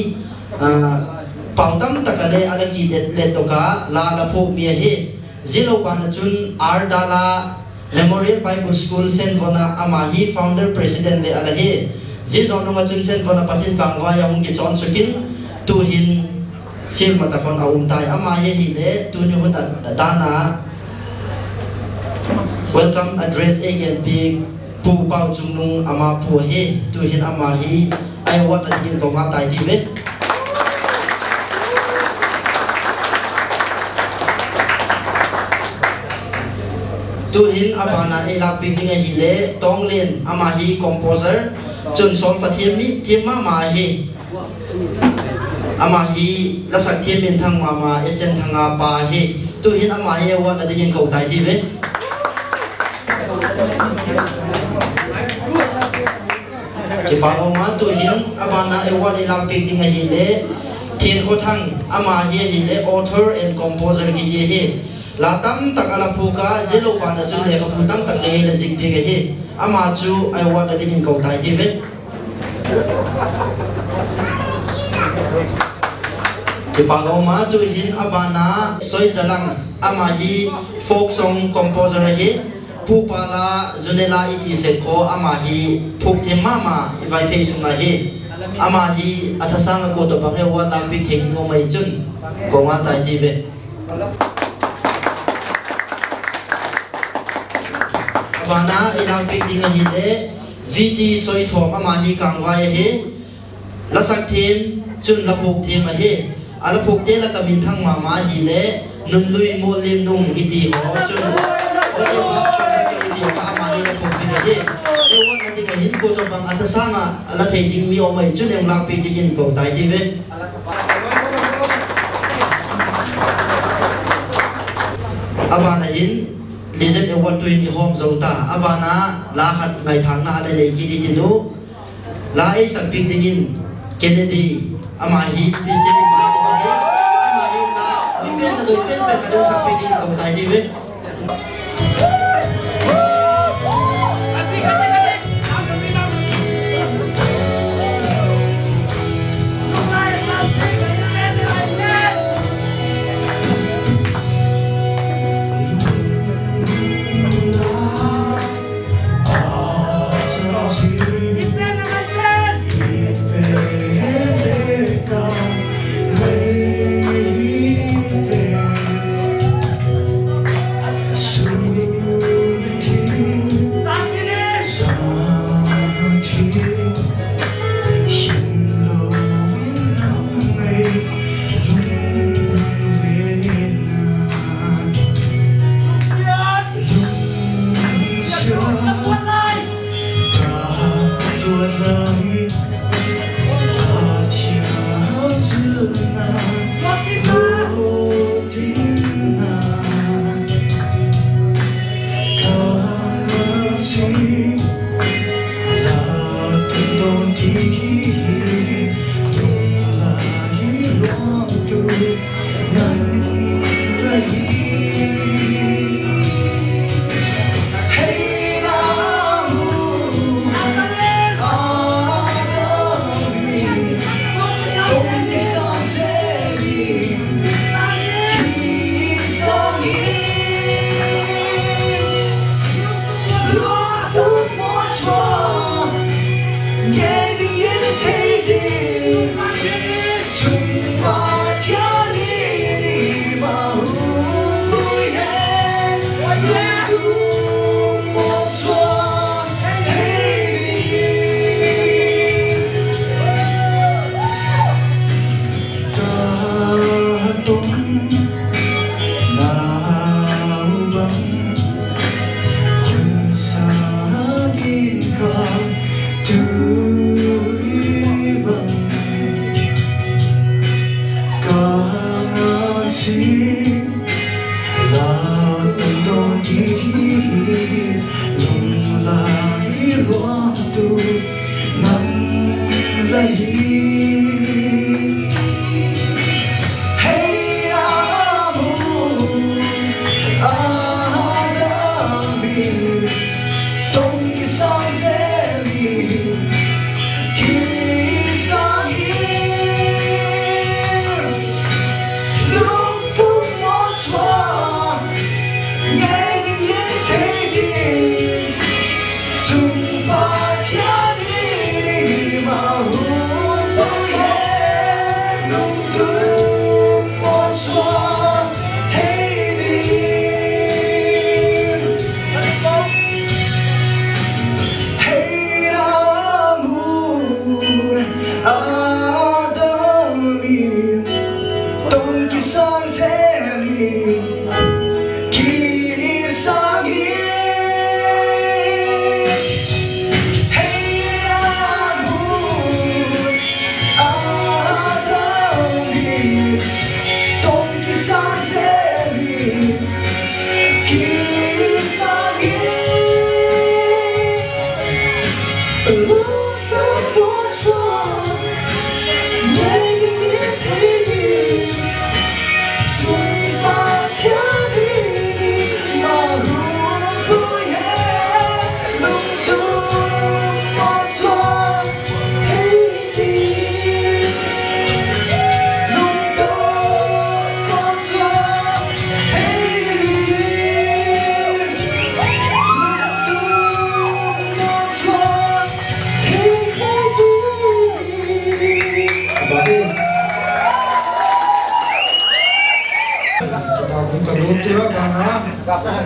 pautam takale ala ki le to ka la lapuk mia hi zilo pa na chun ar dala memorial bible school sen vona ama hi founder president le ala hi ji zononga chun sen vona patin kangwa ya hung ki chon chukin tu hin sil mata kon aum tai ama ye hi le tu ni hun dana welcome address again big pu pau chung nung ama pu he tu hin ama hi ai wat na din to ma tai ti ve tu hin abana ela big ding hi le tong len ama hi composer chun sol fathiam mi thima ma hi ama hi lasak thim min thang mama esen thanga pa hi tu hin ama hi wa la ding ko tai ti ve ki pa ma tu hin abana e wa la pek ding hi le thin kho thang ama hi le author and composer ki je hi la tam tak ala phuka zelo pa na chu le ka pu tam tak le la zik pe ge hi ama chu ai wa la ding ko tai ti ve ki pangoma tu hin abana soi zalang ama hi folk song composer hi pupala zunela iti sekho ama hi phuk thema ma vai phei sunga hi ama hi athasang ko to banghe wa lam pi theng ngo mai chun ko wa tai ti ve abana ilang pi ding hi le vt soi thom ama hi kangwa hi lasak thim chun lapuk thim hi ala phuk te la kamin thang mama hi le nun lui mo lim nung iti ho chun o ti was ka ka iti ka ma ni la phuk ni he e wa na ding hin ko to bang asa sanga ala thei ding mi o mai chun em la pi ding ko dai ti ve abana hin lizen e wa tu ni hom zo ta abana la khat ngai thang na ala le ki di ti nu la e sak pi ding Kennedy ama hi specially invited today ama hi la we pen na doi pen pe ka do sak pi di ko tai di ve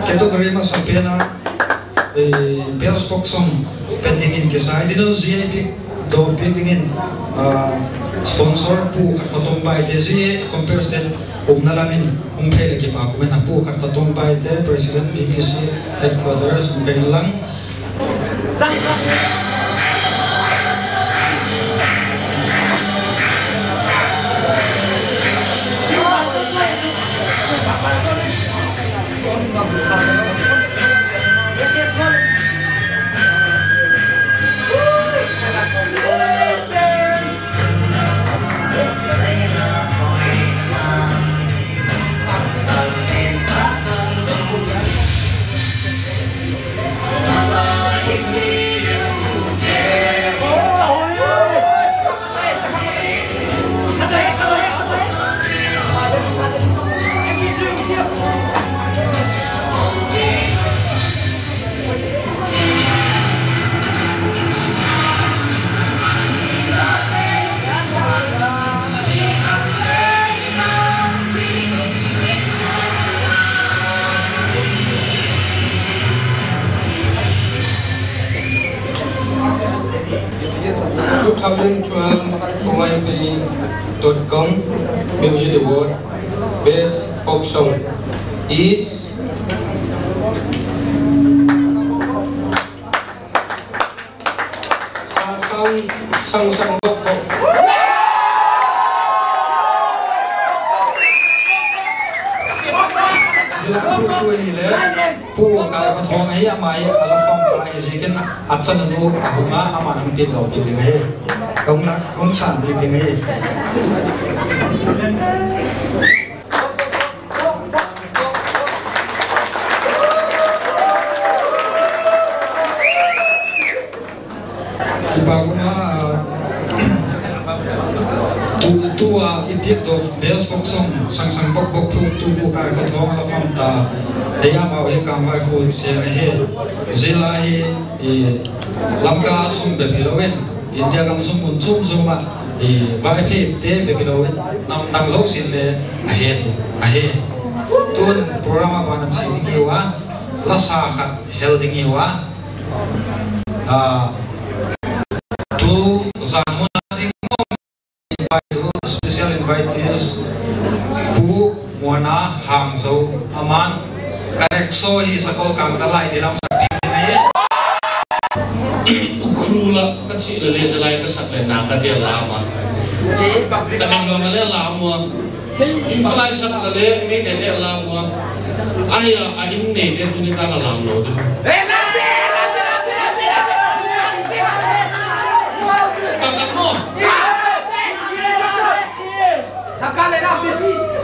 Category mas pena bells folk song pending in kisai dino zia big do pending in sponsor pu khat khatom bai de zi comparison umnalamin umphele ki pa kumen pu khat khatom bai de president BBC headquarters umpelang .com Music Award Best Folk Song is Sang Bok Bok. Pu kal ka thong ai amai ala phong kai jiken atchan nu ahunga aman hum tin do tin ngai kong san bi tin ngai kipaguna tua idiot of bells folk song sang bok bok tu pu kai ka thong ala phong ta Daya mau ikam mai khun siang he zila he lamka sum bepilowen India kam sum mun chum zuma vai thi te bepilowen nam zo sin le ahe tun programa bana chi niwa la sa khat helding niwa tu zanuna ding invite special invitees pu wana hangzhou aman correct so hi sakol kang talai dilam sakti ngai ukrula ka chi le zalai ka sak le na ka dia lama ta nang lama le lama inflai sak le me de de lama aya a in ne de tu ni ta la lam lo du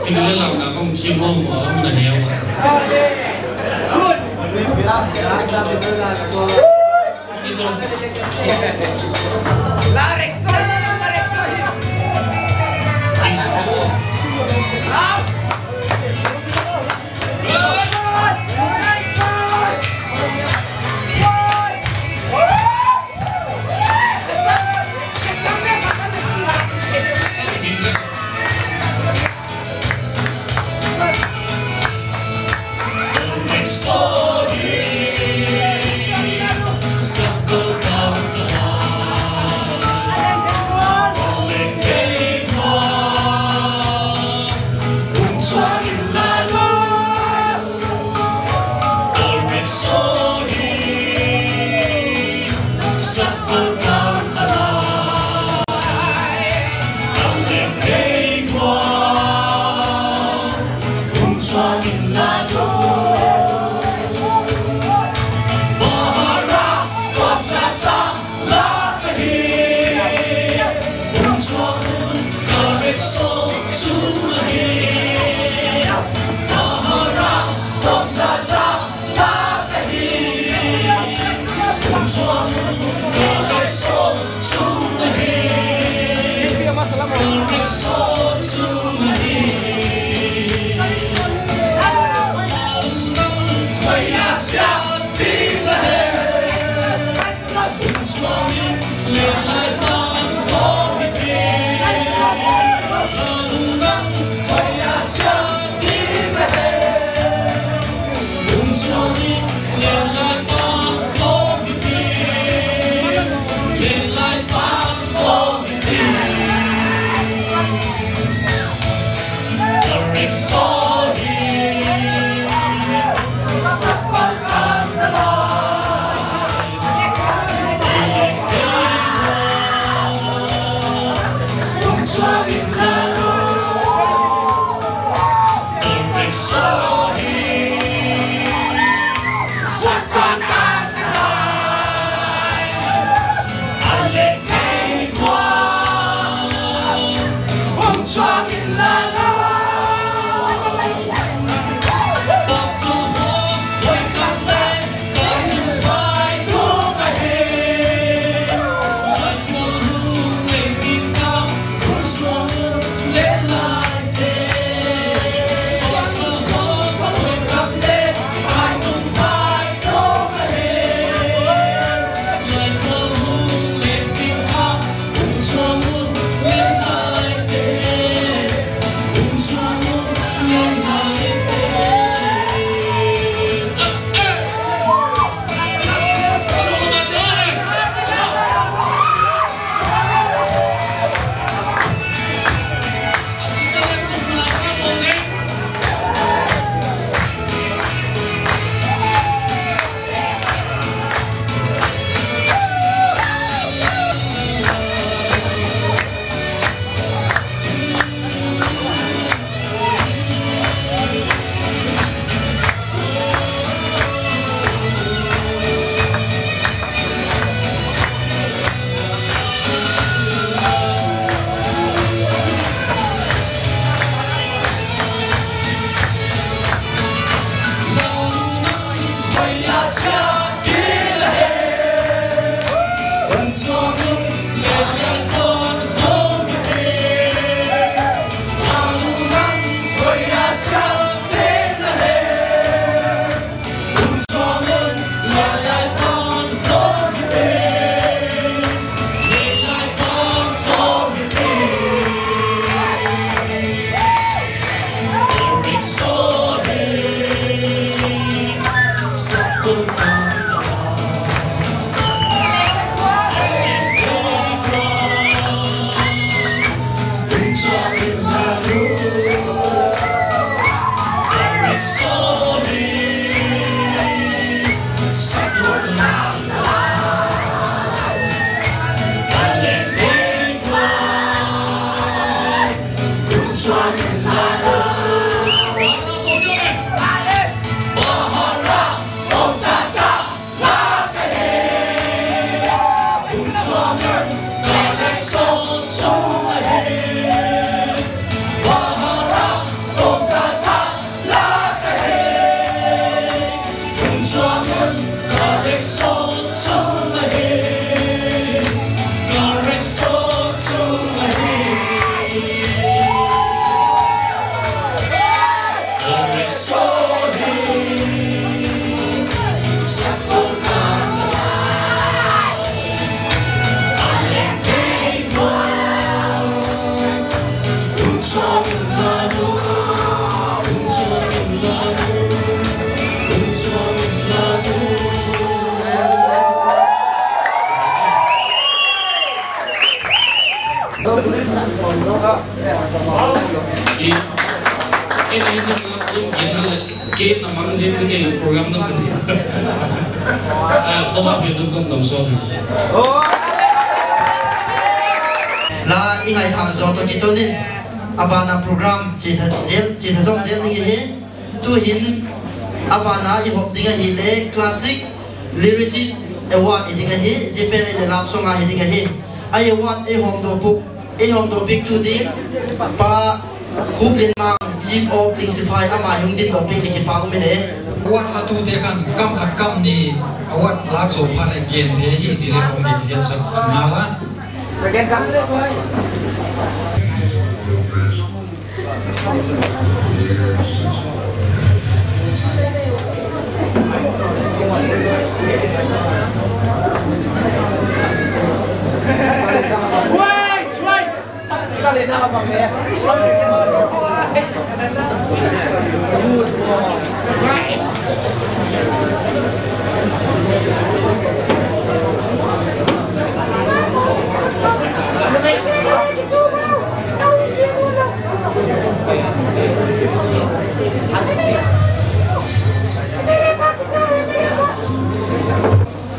ini le lam na kong chi mo mo na ne wa itu la Rexon La ingai thang zo to kitonin abana program chi tha zong zel ni hi tu hin abana I hop dinga hi le classic lyricist award dinga hi jepere le love song hi dinga hi ai award e hom do book e hom do big tu ding pa khub lin ma chief of lingsify ama yung din topic ni ki pa mi le award hatu de kan kam khat kam ni award lak so phan again the hi ti le kong ni hian sak na la second kam le koi Kali na bang ya?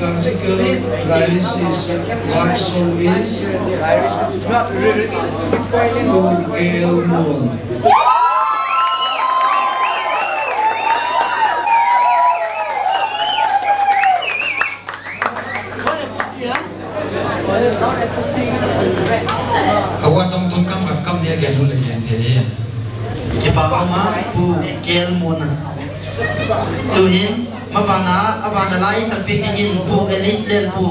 Classical lyricist what song is Gail Moon. award dong tun kam dia again dulu again the ki pa ma pu kel mon tu hin mabana abana lai sak ping dingin pu elis lel pu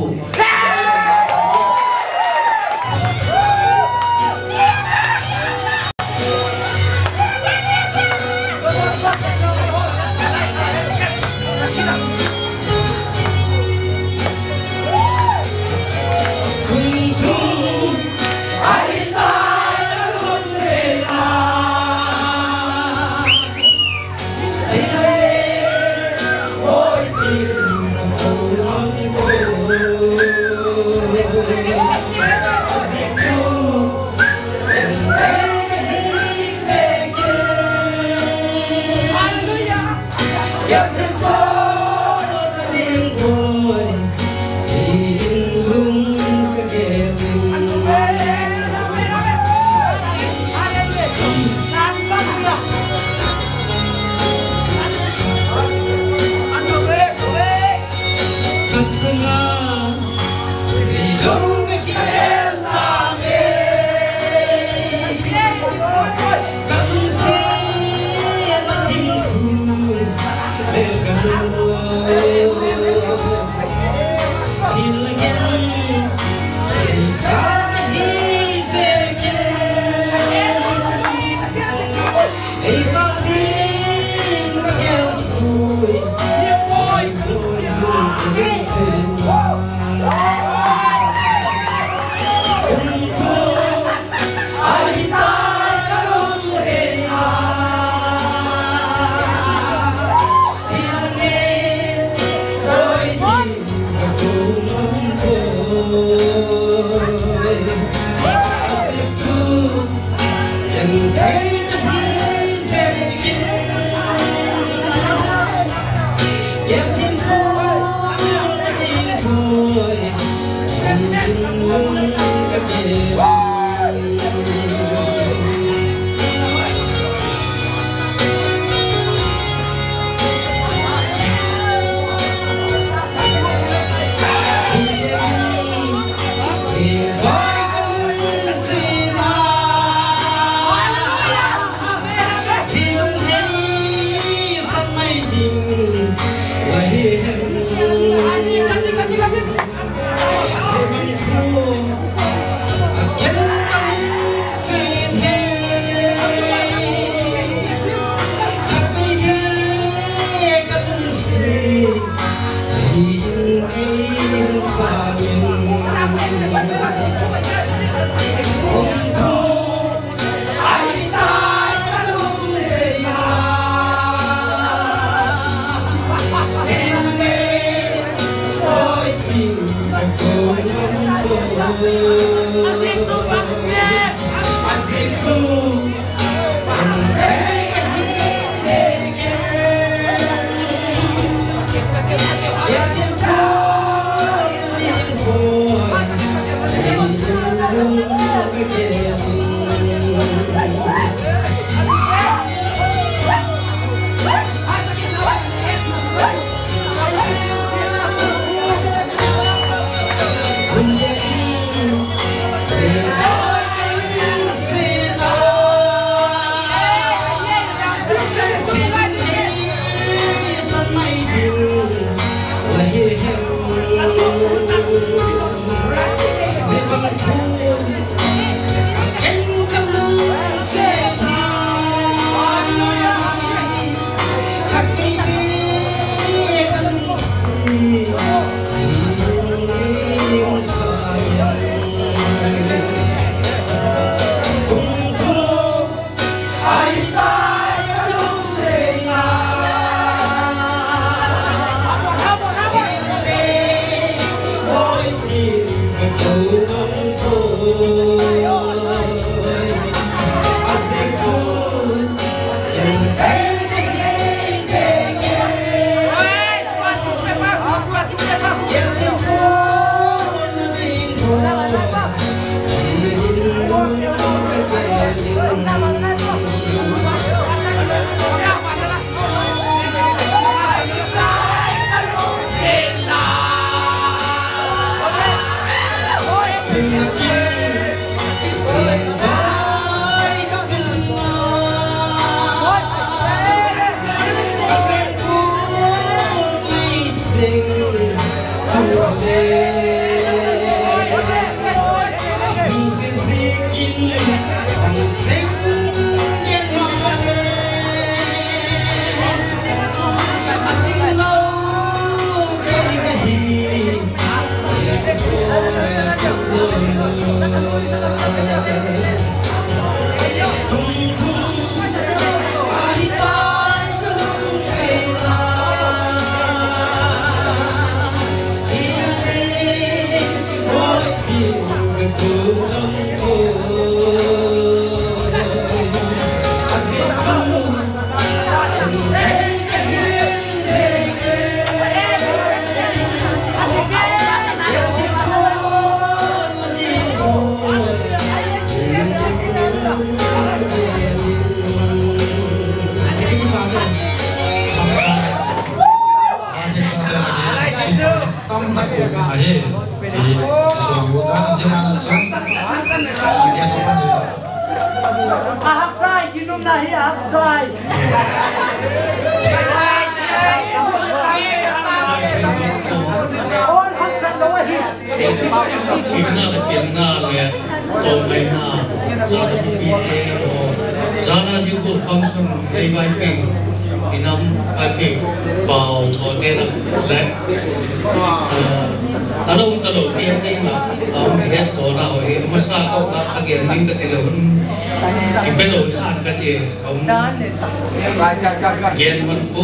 Gen man bu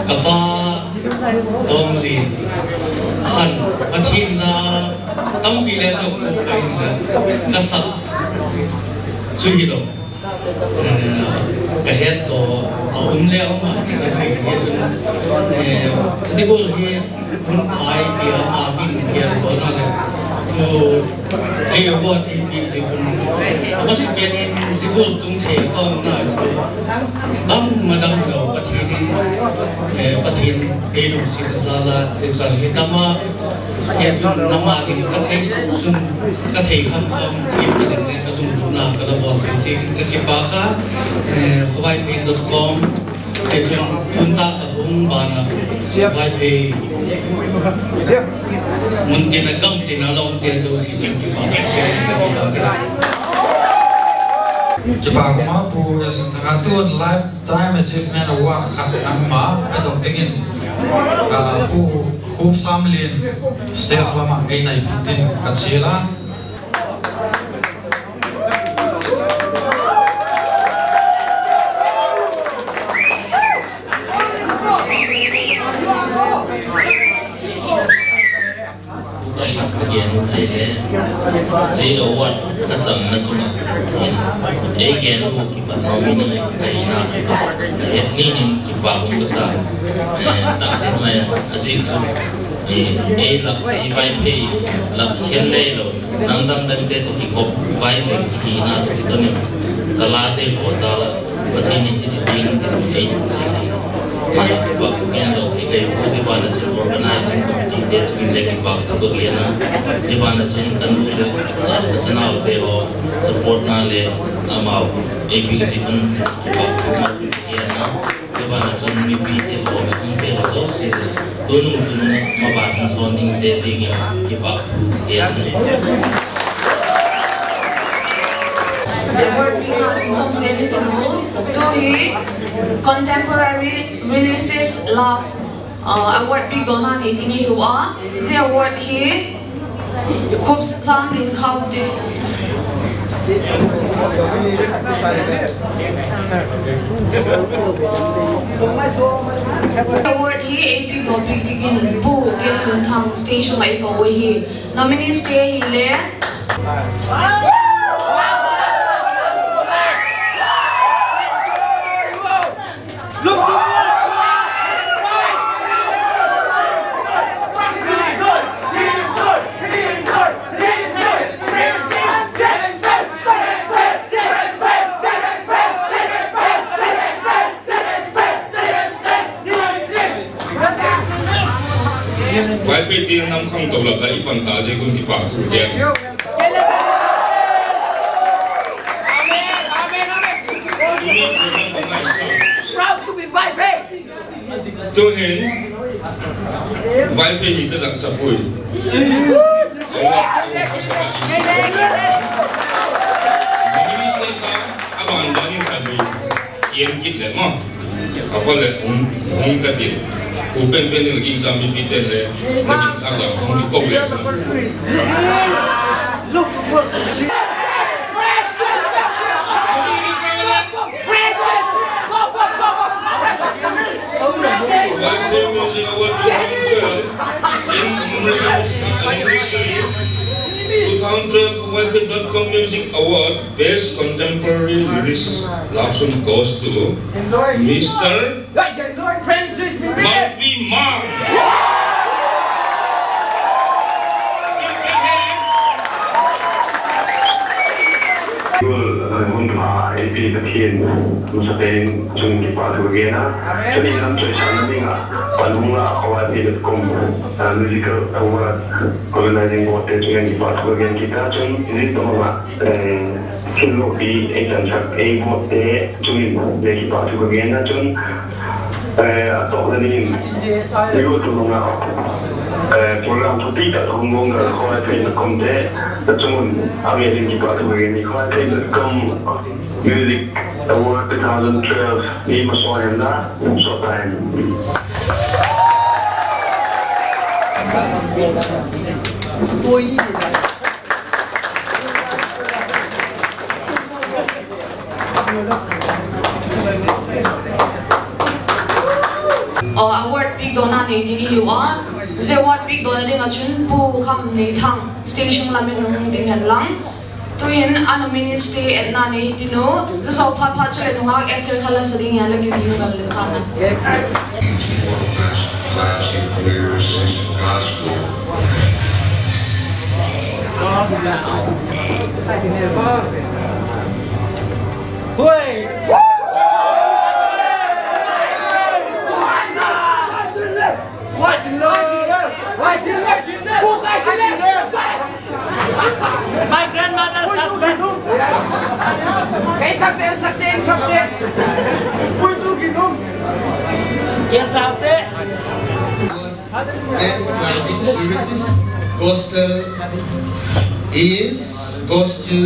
kapa dom di khan pathin la tam bi le so ko kai la kasat chui lo ka het to le ma ka hi ye chu ti ko hi mun khai bi ma bin ye ko na le to he what in the mas bien in sigul tung the ko na chu dam madam lo pathin e lu si sala exam hitama ye nama ni ka thei sun ka thei kham kham thi ki le ka dum na ka da bo thei si ka ki ba ka hawaiipain.com te chon tunta ka hung bana hawaiipay mungkin agam tinalong dia so si chen ki ba ka ka Jepang aku mampu ya sentangatuan lifetime achievement award khat amma atau tingin pu khub samlin stage lama ai nai pitin kachela Saya award kacang na cuma again aku kipat nomini kaina head ni kipat aku besar tak sih maya asyik tu lap hawaiipay lap hele lo nang dam dan te tu kikop vibing hina tu kita ni kalate hosala patini editing di sini kipat kian lo hikai posisi pada tu organizing committee dia tu ni kipat tu kiana di mana tu kan dulu channel deo support na le amau APC pun kipat matu kiana di mana tu ni bide ho ni ho so si tu nung mabat sounding te tingin kipat kiana The word being some say little to he contemporary releases love award big dona ni tingi huwa the award he खूब साम दिन खाते award he AP topic digin bu gen lun thang station mai ko hi nominee stay hi le Vai pedir nam khang tàu là cái phần ta sẽ cũng kịp bảo sự kiện. Proud to be Vai. Tôiห็นvai pe thì cái dạng chập bụi. Abang dah ni kami yang kita mah, apa le cái tiền. Cô bên ni lagi exam BPT le, lagi sangat orang di kau le. Music Award 2012 YP.com Music Award Best Contemporary Releases love song goes to Mr. Murphy Mark. IP ประเทศมุสลิมจึงที่ป่าทุกเกณฑ์จะได้นำใจฉันนี่อ่ะวันรุ่งละเขาว่าที่กรมmusical award organizing board จึงที่ป่าทุกเกณฑ์kitaจึงini semuaที่โลกดีเอกฉันboard จึงที่ป่าทุกเกณฑ์จึงต่อจากนี้นี่ก็ตัวเราprogram tuti tak terhubung dengan kawat telekom je, cuma kami ada di bawah begini kawat telekom music award 2012 ini masuk anda sopan. Award big dona ni ni hiwa. Award big dona ni ngachun pu kham ni thang station lamin nung ding han lang. Tuin ano ministry et na ni tino. So pa chale nung ag eser khala sading ya lagi di ngal lekana. My grandmother's husband. Kay takte sakte kapte. Urdu ginum. Yes aapte. Best classic lyricist gospel goes to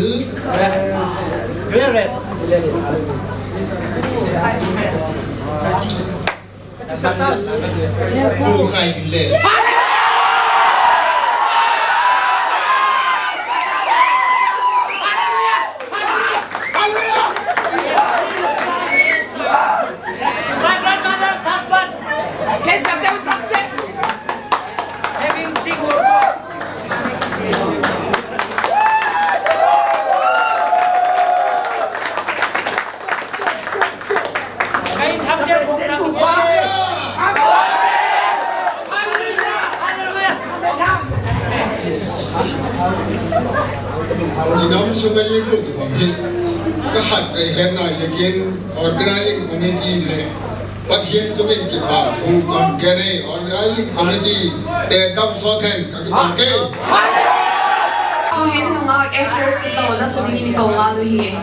Bukai Dile. My grandmother's husband. Kay sakte kapte. Having big work. Kay kapte Inam Sumaji Group Kahat Henna Yakin Organizing Committee Patian Sukin Kipa Thu Kon Gene Organizing Committee Te Tam Soten Akipake Tuhin nung ag eser sila wala sa dingin ikaw nga luhin.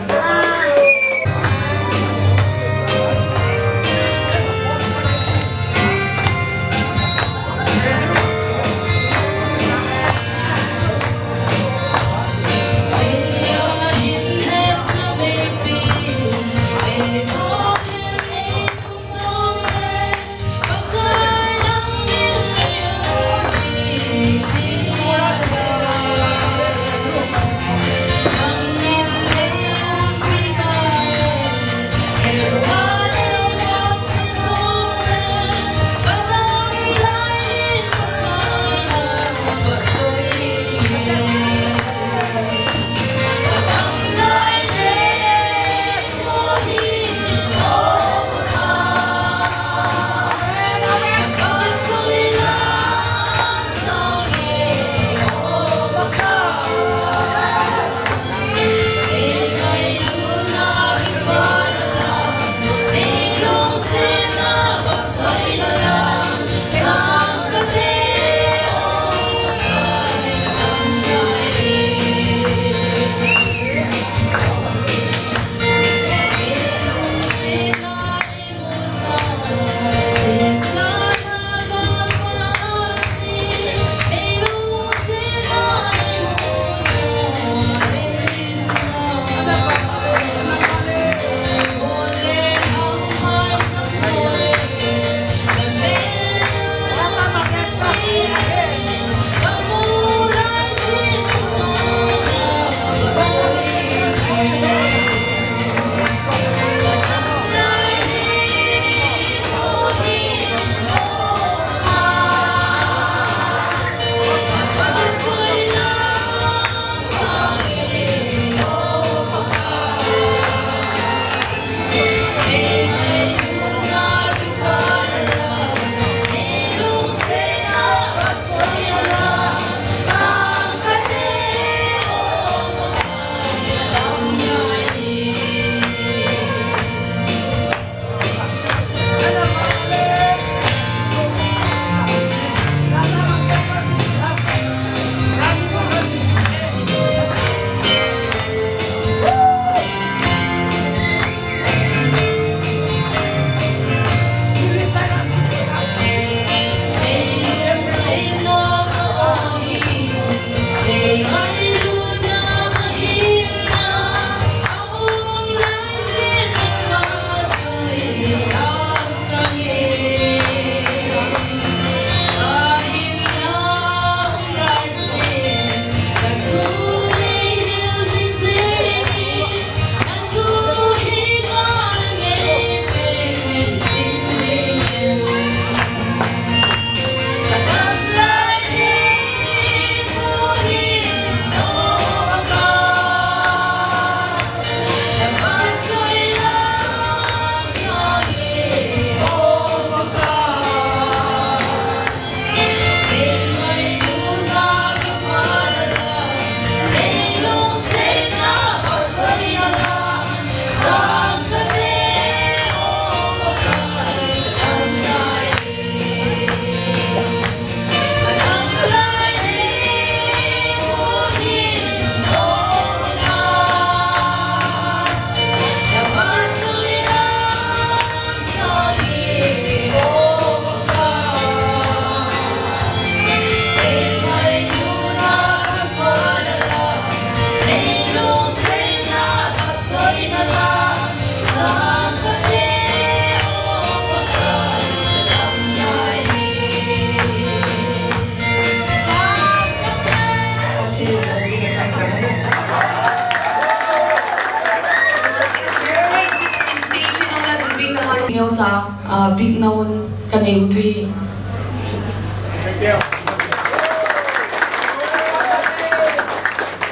big known kaneu thui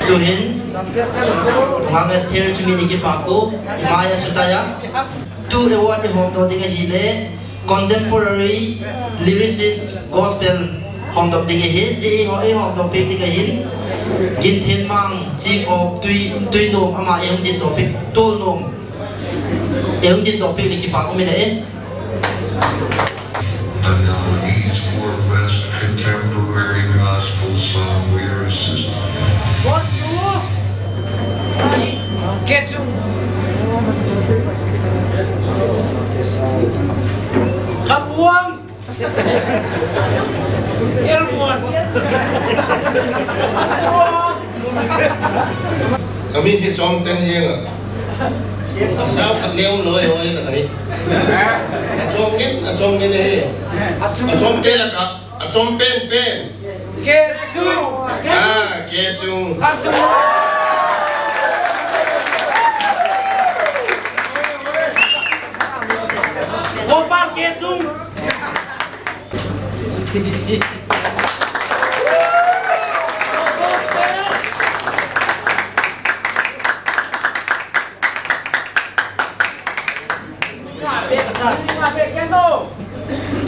Tuhin Mangas Theory Chumini Kipaku Maya Sutaya 2 award home to diga hile contemporary lyricist gospel home to diga hi ji ho e home to pick diga hin Gin Thiên Mang chief of Tui Nom ama yung din topic Tol Nom yung din topic ni Kipaku mina Needs for best contemporary gospel song lyricist. What to? Get you. Kapuang. Everyone. Kami thì trong tên riêng à? Sao thật leo lối rồi là này? Trong cái này, trong cái là cả, trong bên. Get you. Get you. Opa get you.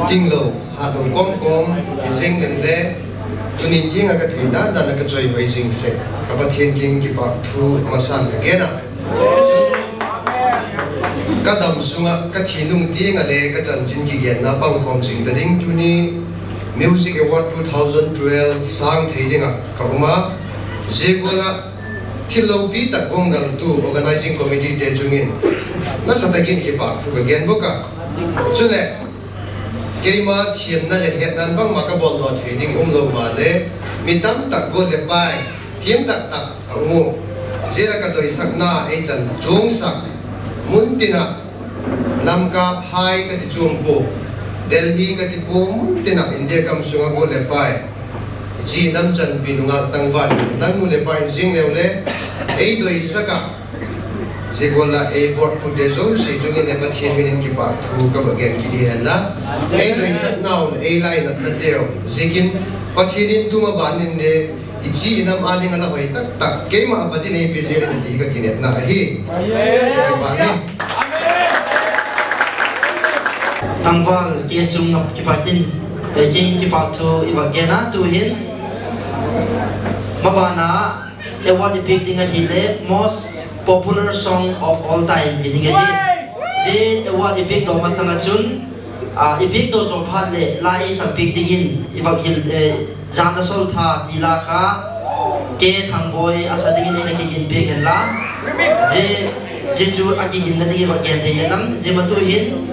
Ting lo, hạt lồng com, cái riêng lên lẽ, tu nín tiếng cái thế đó là cái chơi với riêng sẽ, các bạn thiên kinh cái bạc thu mà sang cái na, các đầm sung các thiên nung tiếng cái lẽ cái chân chính cái gen na bằng không riêng,แต่ đinh tu ní Music Award 2012 sang thấy đinh các bạn mà, dễ gọi là thì lâu bị tất công gần tu organizing committee để chung in, nó sẽ thấy cái bạc thu cái gen bốc à, cho nên cái mà thiền na le het nan bang ma ka bol do thei ding lo ma le mi tam tak go le pai thiam tak angu zera ka doi sak na e chan chung sak mun tina lam ka phai ka ti chung po Delhi ka ti po mun tina India kam sunga go le pai ji nam chan pinunga tangwan nan mu le pai jing le e doi saka Segola a vote put the zone, say to get a 10 minute keep out to go again, Kitty Hella. A do is now a line at the deal. Zikin, but he didn't do a ban in the Ichi in them adding a way that came up at the name is here in the Tiga Kinet. Now he Tangval Kiachung of Kipatin, the King Kipato Ivagena to him Mabana, a what depicting a hile most popular song of all time. Ini jadi award ipik do masangajun, ipik do zophal le lai sang pik dingin ibakil jana sol tha tilaka ke thangboy asa dingin ele kikin pik henla. Jeju agigin na dingin bakyan tayanam. Matuhin.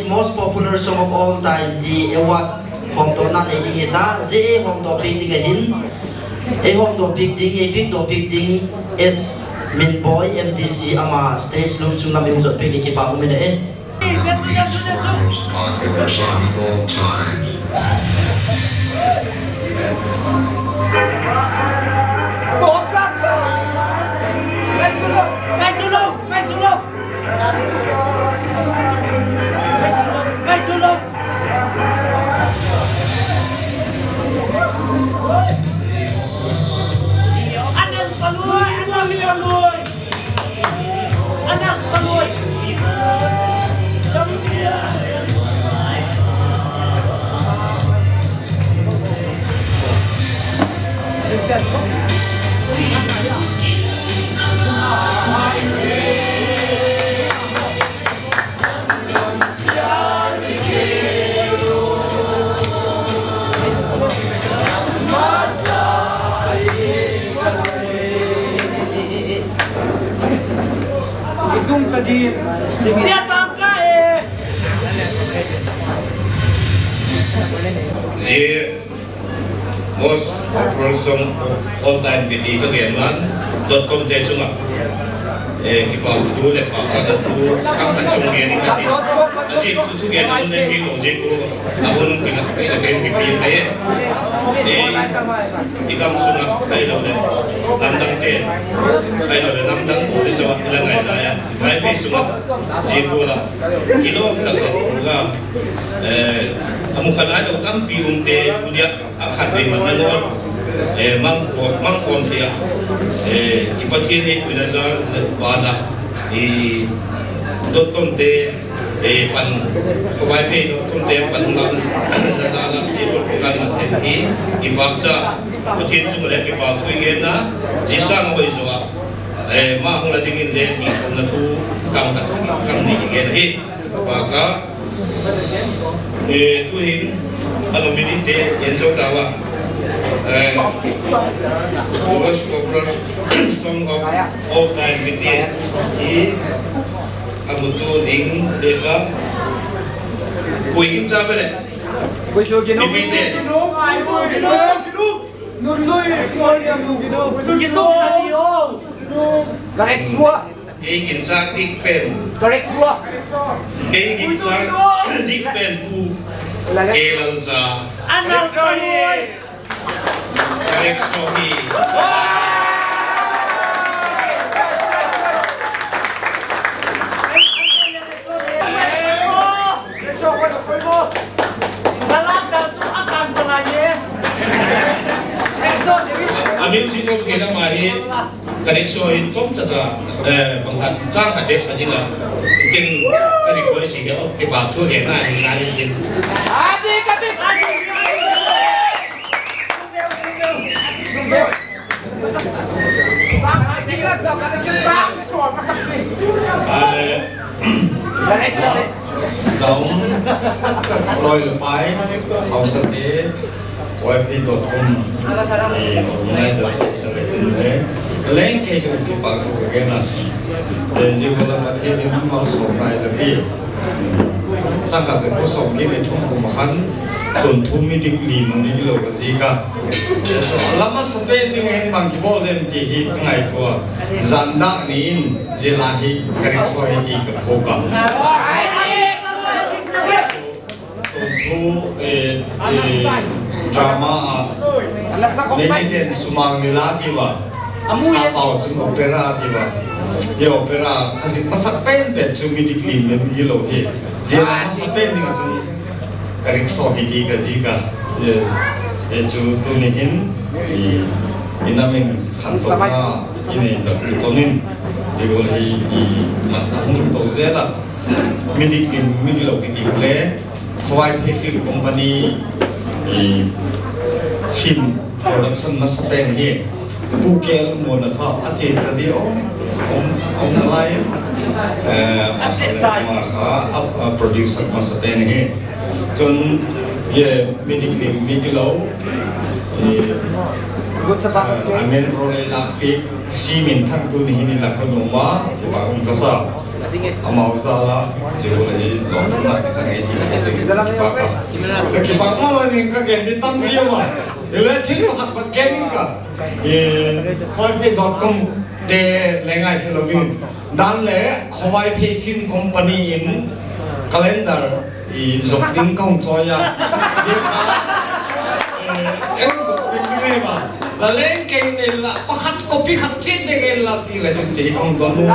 Most popular song of all time di award homto na nilihita. Homto pik dingahin. Homto pik ding ipik do pik ding is Min boy MTC ama stage loop chung lam yung zot pe ni kipa ko mina most popular song online video ka genman .com te chunga kipa tu le pa sa tu kam kan song ge ni ka ti asi tu ge na ne mi lo je ko abon pina pina ge mi pin te ikam sunga kai lo le nandang te kai lo le nandang ko le jawa ila ngai da ya sai pe sunga je ko la kilo ta ga amu khana do kam pi te punya akhat de manon mang kon dia ipatin ni pinazar bala .com te pan kawai pe .com te pan lang zala ti kan te hi ibakcha putin chu le ki ba thui ge na jisang hoi zoa ma hong la ding in le ni kom na thu kam ni ge hi ba ka tu hin ano minute enzo dawa most popular song of all time video amutu ding deka kuing cha bele bibite Correct semua. Ingin cha dik pen Correct semua. ingin cha dik pen pu kelang cha Anak kali. correct sohi Amil sino kena mari connection itu saja bangkat jangan hadap saja lah mungkin dari kau sih dia ke batu kena nari mungkin Adik giống lôi lửa phái hậu sân tế YP.com thì organizer để chân đấy lên cái chỗ cái bảo thủ cái này để dù là mà thế thì nó mau sổ này là bi sang cả có sổ cái này thông của mà hắn tổn thương mi định lì mà những cái gì cả lắm mà spending hết bằng cái bộ lên thì hi cái ngày tua dàn đa nín chỉ là hi cái số hi thì cái khô cả tổn thương drama nên cái sumang nila tiwa sa pau chung opera tiwa ye opera kasi masak pen pe chung mi dik lim me bi lo he je na masak pen ni chung karik so hi ti ka ji ka ye chu tu ni hin inamin khan to na ine da tonin de go hi mat na hung to zela mi dik lim mi lo ki ti le khoi phe film company film production na Spain hi bukel mo na kha ache ta di om na lai ma kha producer ma Spain hi chun ye midiklo amen role la pi simin thang tu ni ni la ko no ma ba um ka sa amau zala jiwo le lo na ka chang ai ti ka ba ka ki ba ma ni ka gen di tam pi ma ele thil ma khat ba gen ka khoi.com te lengai se lo din dan le khoi phe film company in calendar i zok ding kong choya ye ka em zok ding ni ma la len keng ne la pakhat copy khat chin de gen la ti la sim ti kong don lu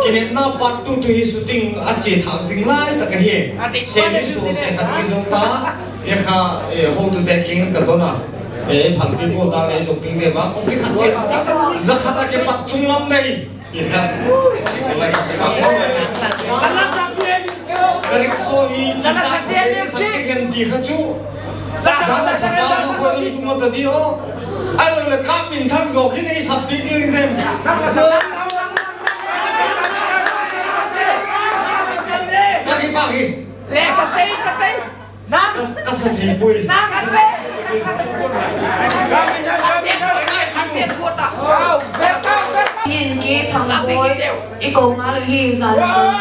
kinen na part 2 to hi shooting a che tha jing lai ta ka hi se ni so se khat ki zong ta ye kha ho tu te king ka dona phal pi ko ta le zok ping de ba copy khat chin za khata ke pat chung lam dei ye kha la ka ko correct so hi ta cha ke sa ke gen ti kha chu da sa ba ko lam tu ma ta di ho ai là các mình thăng rồi khi này sập đi riêng thêm các cái bác gì lẹ cắt tay nam các sản phẩm vui nam cắt nhìn cái thằng bôi cái cổ ngã được hi dàn xuống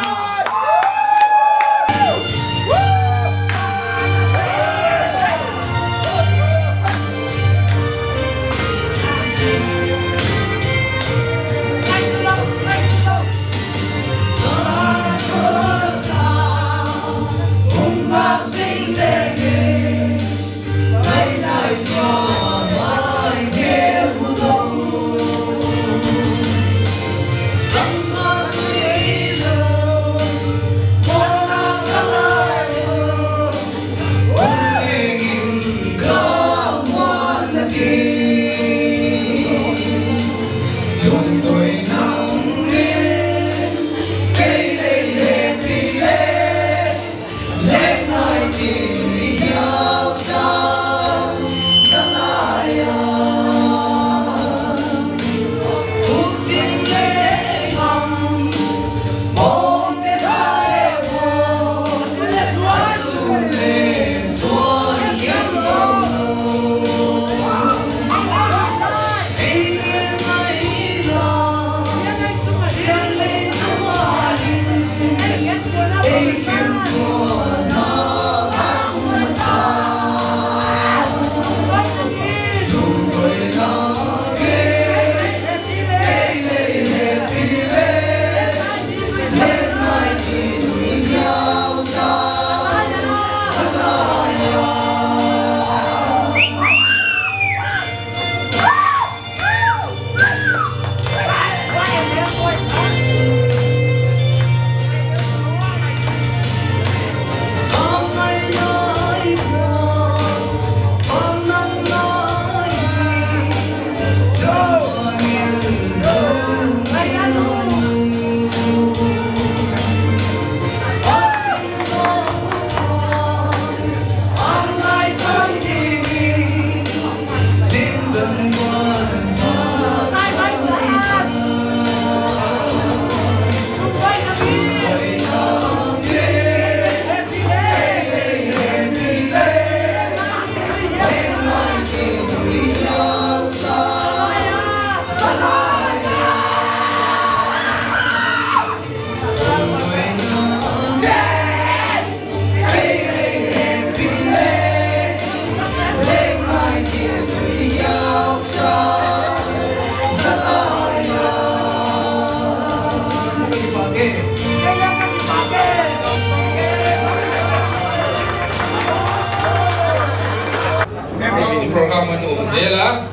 program anu jela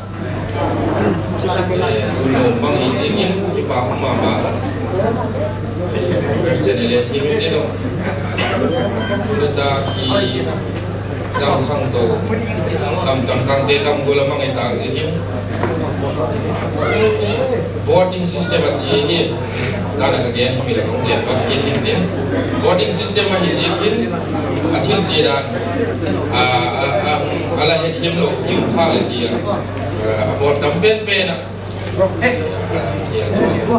bang izinin kita mama channel TV jeno kita ki dam khang to dam changkang te dam gola mang ita jikim voting system achi hi dana again mi la kong dia pak hin dia voting system ma hi jikin athil jidan ala het him lo him kha le dia vote dam pen pen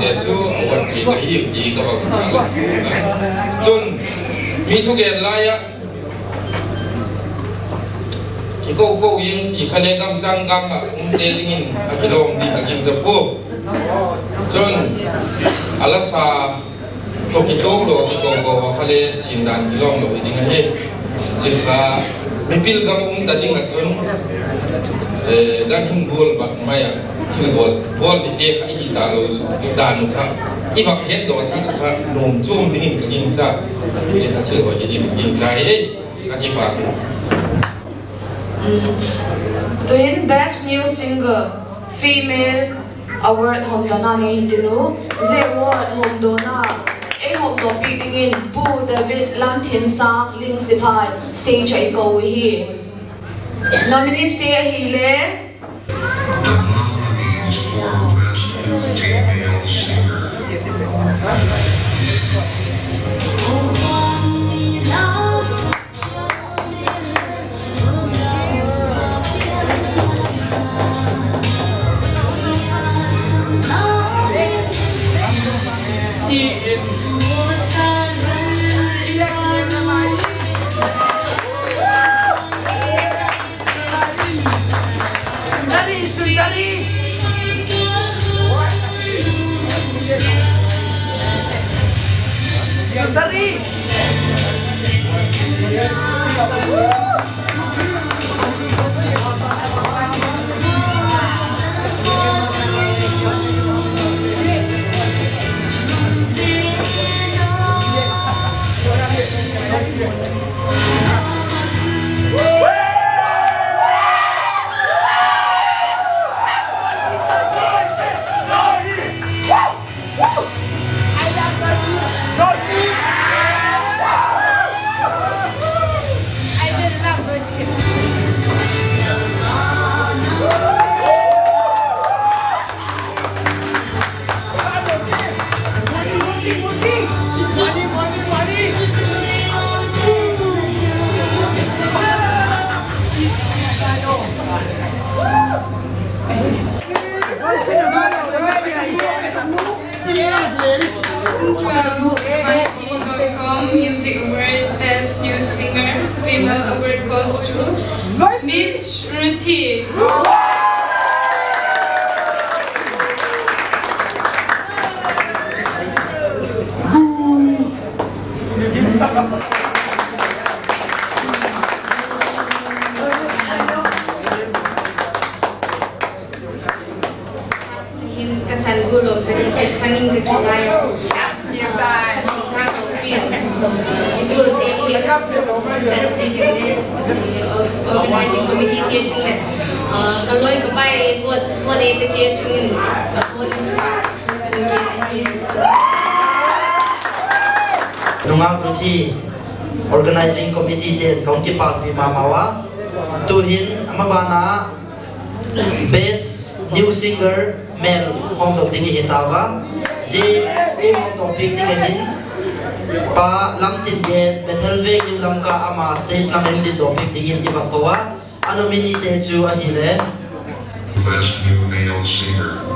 để chú vật gì cái gì các bạn chun mi thu gen lai á cái câu yên chỉ khai gam trang gam à để dingin cái lồng đi cái kim chập cô chun alasa to cái câu lo cái câu khai chín đàn cái lồng lo đi ngay hết chỉ là mi pil gam ta ding chun gan hing bol bat maya hing bol di te khai hi ta lo dan kha i vak het do thi kha nom chum ding ka ging cha ni ka thil ho hi ging cha ei ka ki pa to in best new singer female award hom dana ni dinu ze award hom dona ei hom do pi ding in bu David Lam Thien Sang Ling Sipai stage ai ko hi nominees te hi le The nominees for Best New Female Singer. Sorry. I did Female Award goes to Miss Ruthie. Organizing committee dia cuma kalau ikut baik buat dia cuma Tunga Ruthi organizing committee dia kong kipak di Mamawa tuhin amabana best new singer male hong dok dingi hitawa ji hong topic dingi pa lam tin ge metal veng nim lam ka ama stage lam em din topic dingin ibak kowa ano mini te chu ahile Best new male singer.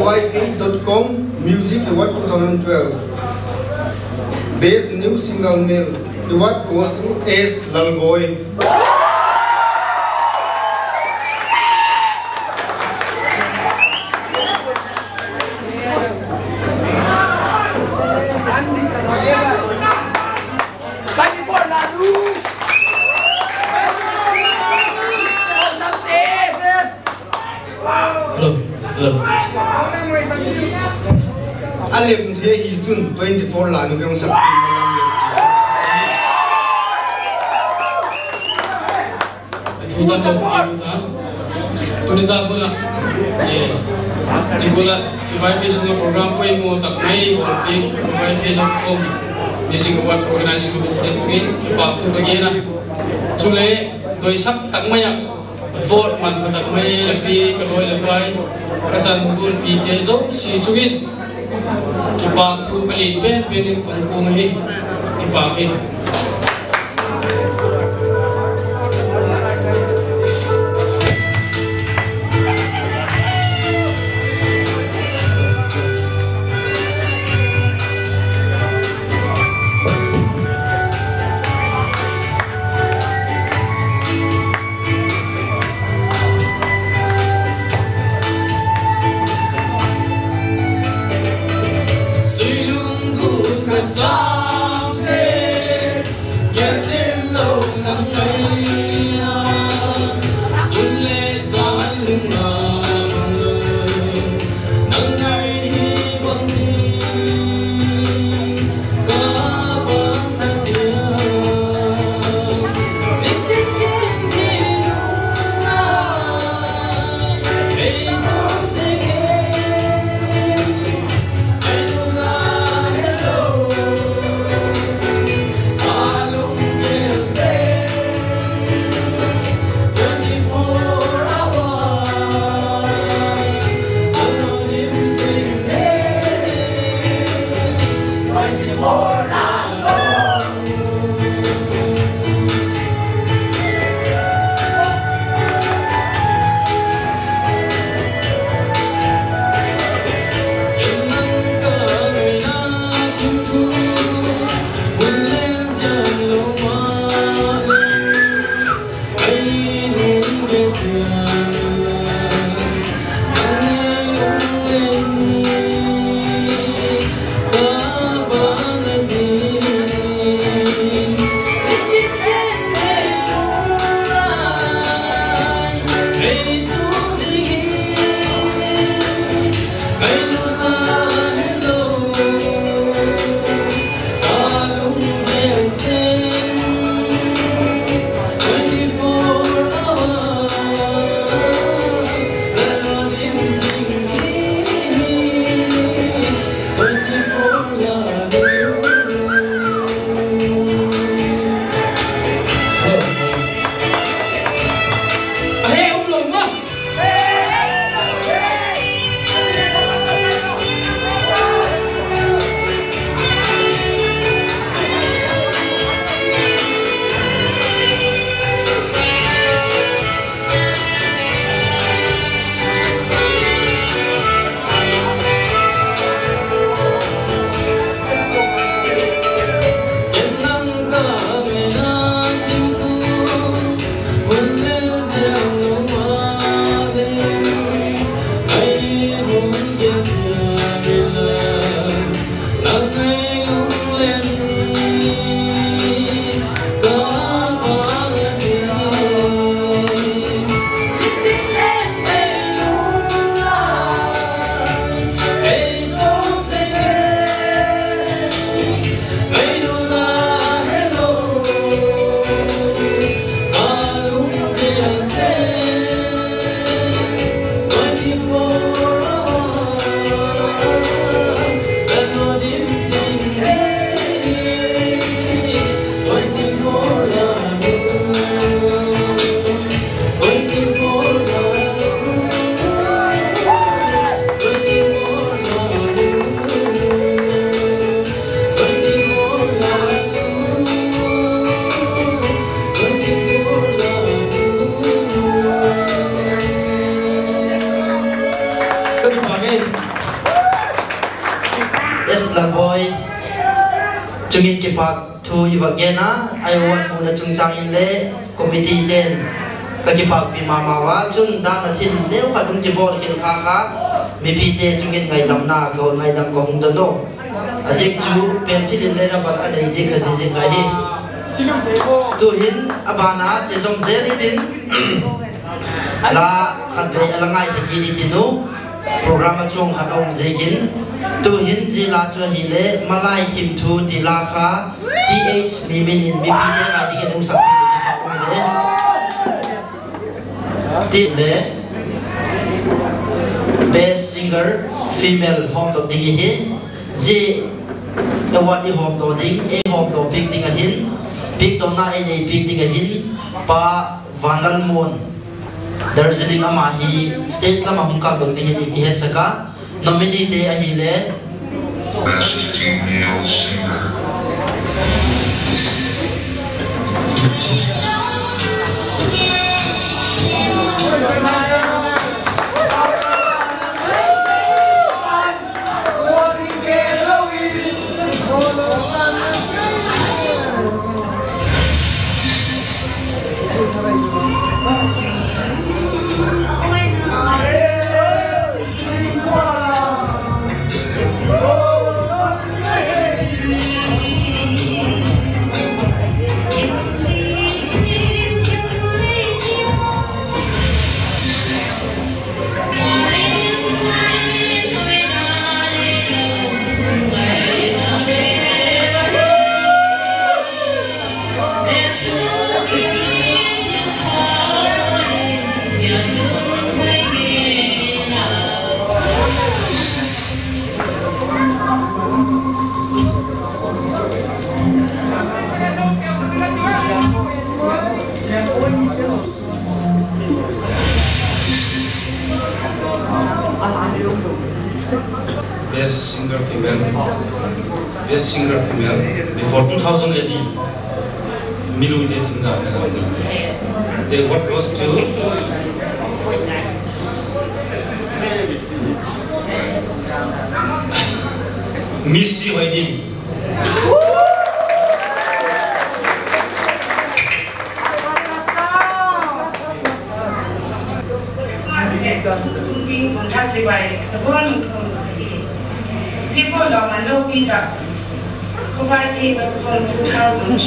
YP.com Music Award 2012. Best New Single Male Award goes to S. Lalboy. Alim thế hi chun 24 là nó kêu sắp chúng ta không hiểu ta tôi ta pula di pula vai pe sunga program poi mo tak mai or pe vai pe.com music award organizing committee chungin pa thu bagena chule doi sak tak mai vote man tak mai la pi ka loi la vai ka chan bul pi te zo si chungin ipak tu beli ben benin kongkong he ipak he Hãy subscribe cho kênh Ghiền Mì Gõ để không bỏ lỡ Yes, la boy. Chungin kipak tu ibagena. I want muna chung changin le committee den. Kakipak pi mamawa chun dana tin leo kadung jibol kin kaka. Mipite chungin ngai dam na ko ngai dam ko hung dono. Ajek chu pencil le rabar adai je khaji je kahi. Tu hin abana chezom zelidin. La khatve alangai thaki ditinu. Program chung khat om zegin. Tu hin jila chu hile malai kim thu dilakha th miminin mipide ga dige dong sak le ti le best singer female home to ding hi ji award i home to ding e home to pick ding hin pick to na e nei pick ding hin pa vanal mon Darjeeling ama hi stage lama hungka dong ding hi het saka nominee te ahile Best female singer. Best singer female before 2018. Milu did in the then what goes to Missy Wedding. People don't know Peter. Providing from 2000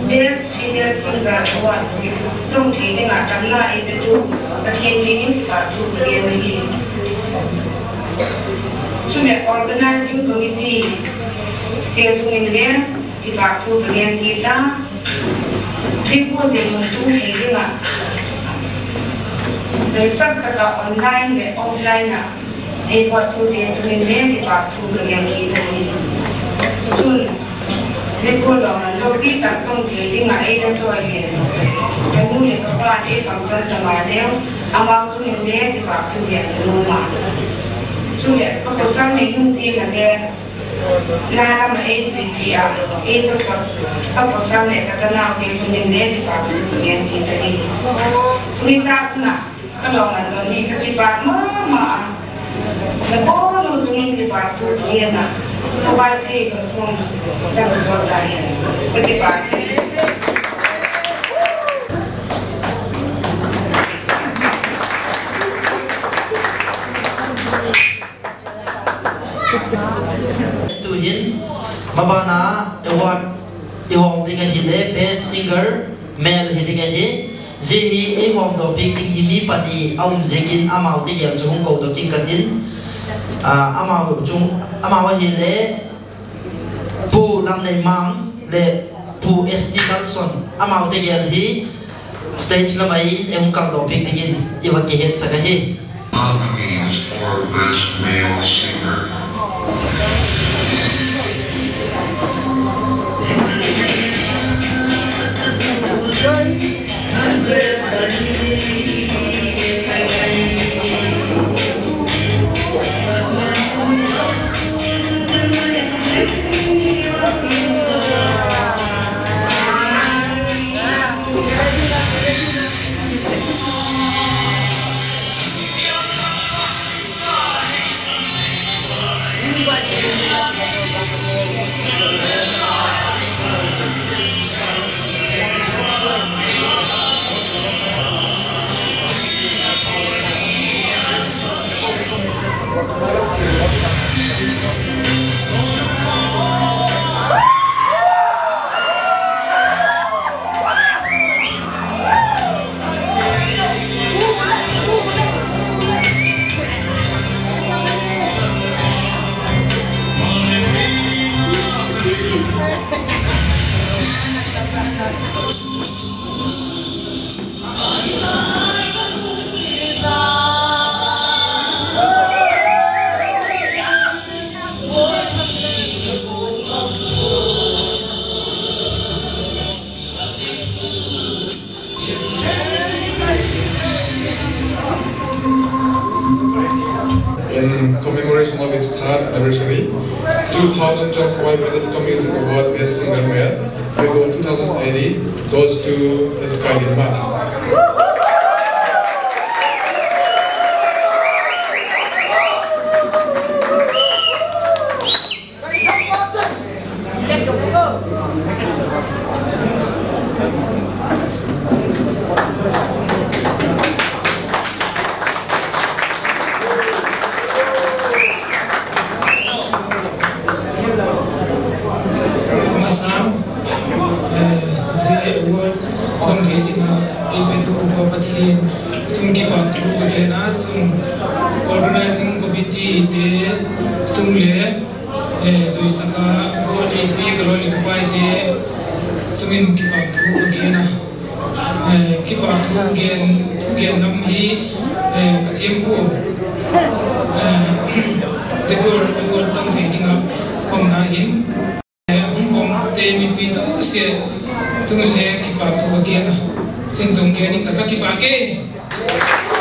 best senior singer award. Trong thì nên là chấm lại để chú và hiện chính và chú kia với gì. Chú mẹ organizing committee theo chú mình biết thì bà chú thực hiện gì ta. Khi cô để một chú thì nên là để tất cả online để offline à. Thì bà chú để chú mình biết thì bà chú thực hiện gì thôi. Nên cô đó là đôi khi tập công thì đi ngại ra cho anh cái mũi này có qua để phòng cho cho mà nếu ông bao chú mình bé thì bảo chú đẹp luôn mà chú đẹp có cuộc sống này không tin là nghe ra mà em thì à em tôi có cuộc sống này cái nào thì chú mình bé thì bảo chú nghe thì đi đi ra cũng là cái lòng là rồi đi cái bạn mà có luôn chú mình thì bảo chú nghe là provide the from that was what I had. But the party. To him, Mabana award ihom dinga hile best singer male hidinga hi jehi ihom do picking himi pani aum zekin amau ti yam chung ko do king katin amau chung amau hile pu lam nei mang le pu SD Carlson amau ti yel hi stage lamai em kang do picking iwa ki het saga hi Nominees for Best Male Singer. in commemoration of its third anniversary. 2012 Hawaii Bandit Music Award Best Singer Male. Before 2018 goes to Skyline Band. Organizing committee de sumle to isaka body big role kupai de sumin kipak thu again kipak thu again nam hi kathempu zegor gor tam thedinga kom na hin hong te mi pi so se sumle kipak thu again sing jong ge ni ka kipake Hãy subscribe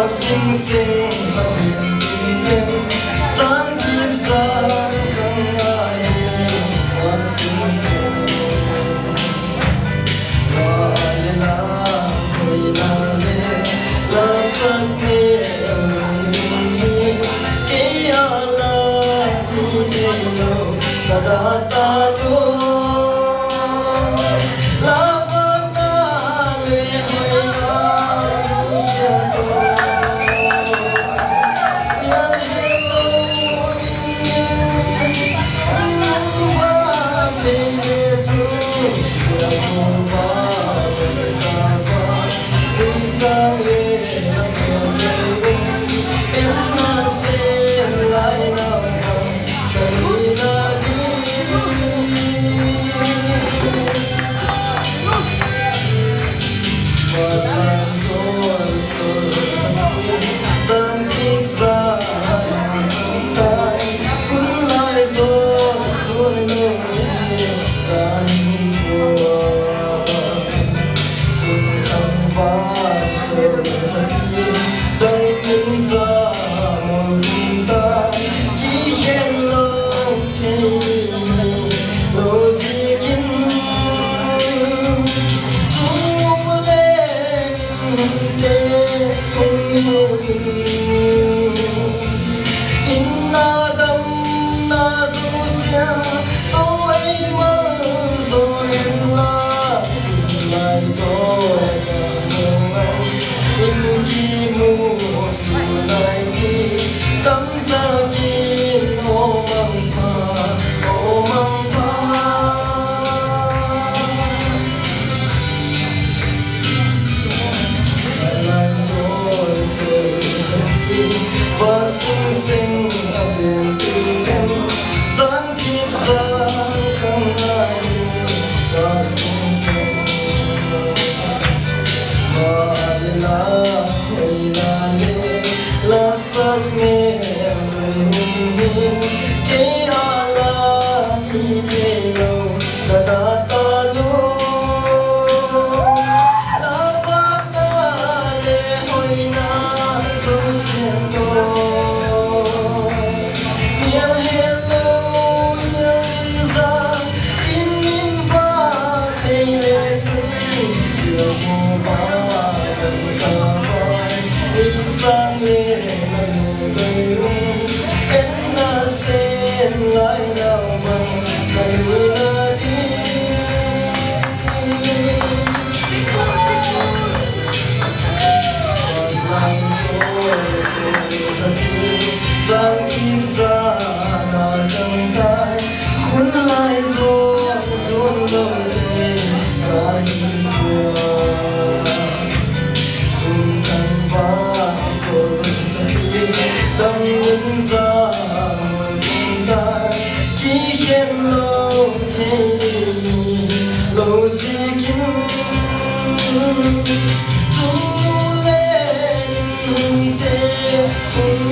cho kênh Ghiền Mì Gõ để không bỏ lỡ sang lên người rung em na sen lại nào bằng người na đi giang kim ra là đằng tai khốn lại rồi run lâu thế ai qua dùng cánh vã rồi tâm những ra cùng tai chỉ khen lâu thế lâu gì kín chúng lên thế cùng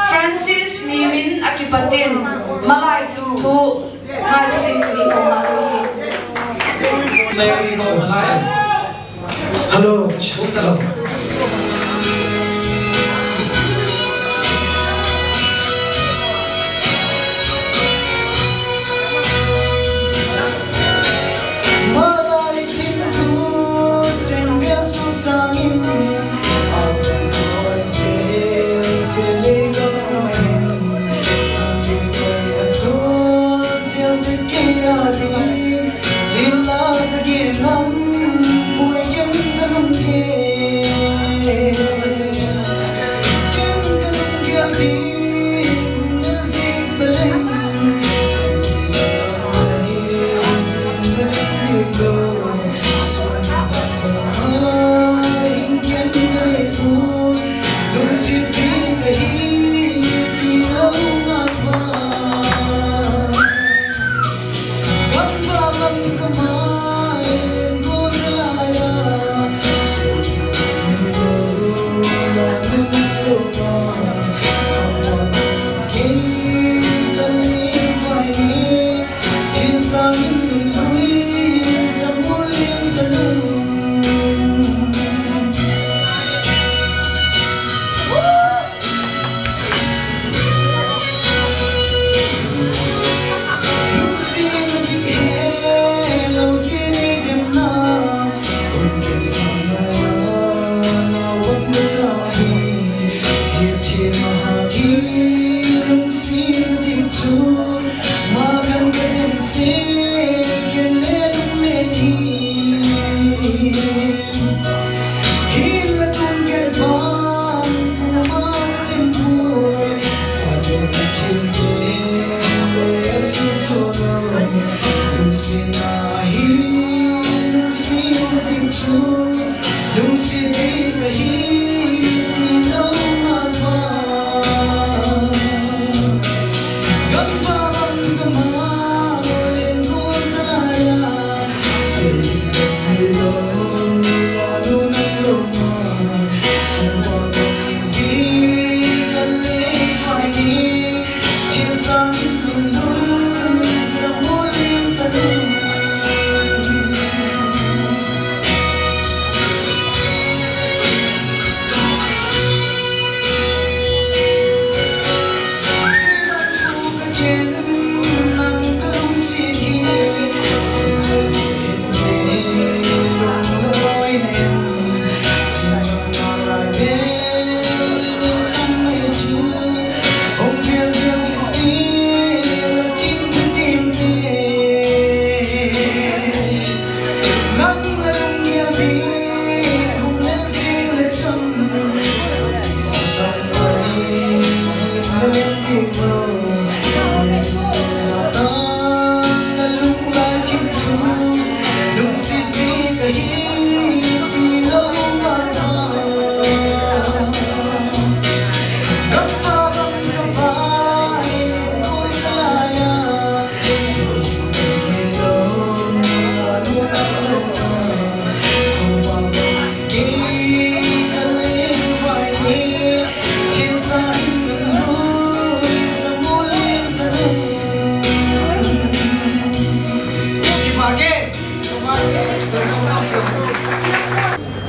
Francis Mimin Akipatin Malay thu hai cái đình thì không là gì Mary go Malay hello chúng ta đâu Malay tim thu trên bia su trang in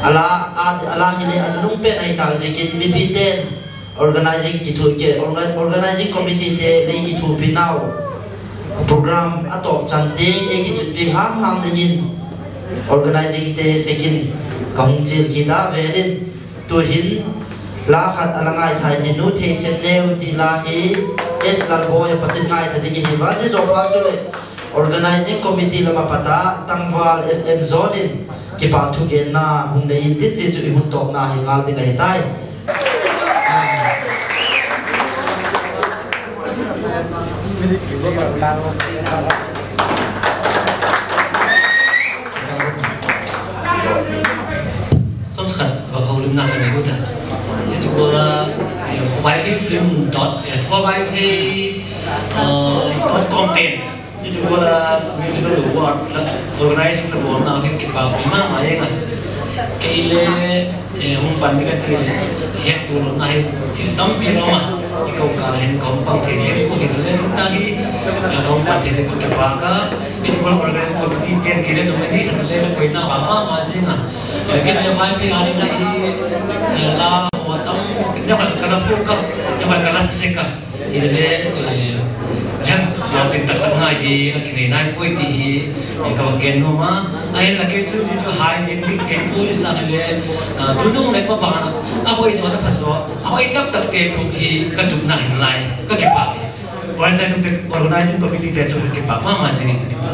ala hile anung pe nai ta jikin mi ten organizing ki thu ke organizing committee te le ki thu pi now program atop chanting e ki chuti ham dingin organizing te sekin kong chil ki da velin tu hin la khat alangai thai ti nu the sen neu ti la hi es lal boy patin ngai tha ding hi wa je zo pa chule organizing committee lama pata tangwal sn zonin ki pa thu gen na hung nei tin chi chu hun top na hi ngal ti kai tai xong khẩn và hầu lưng nặng này có thể thì chúng tôi vài cái film dot vài cái dot content như chúng tôi là musical award organizing award nào cái kịch bản mà ấy cái lễ hôm ban cái thì hết tuần này thì tấm pin mà cái câu cả hình công bằng thế giới của hiện lên chúng ta đi công bằng thế giới của kịch bản cả cái chúng tôi organize committee tiền cái lên mình đi thành lên là quay nào mà gì mà cái này vài cái anh này là hoạt động cái này là làm phụ cấp cái này là sẽ cả thì để yang yang kita tengah hi kini naik pui ti kalau gen homa air lagi tu itu high jadi gen pui sana le tunung le apa bang aku itu mana pasal aku itu tak gen pui ketuk naik naik ke kipak orang saya tu organizing committee dia cuma kipak mama sini kipak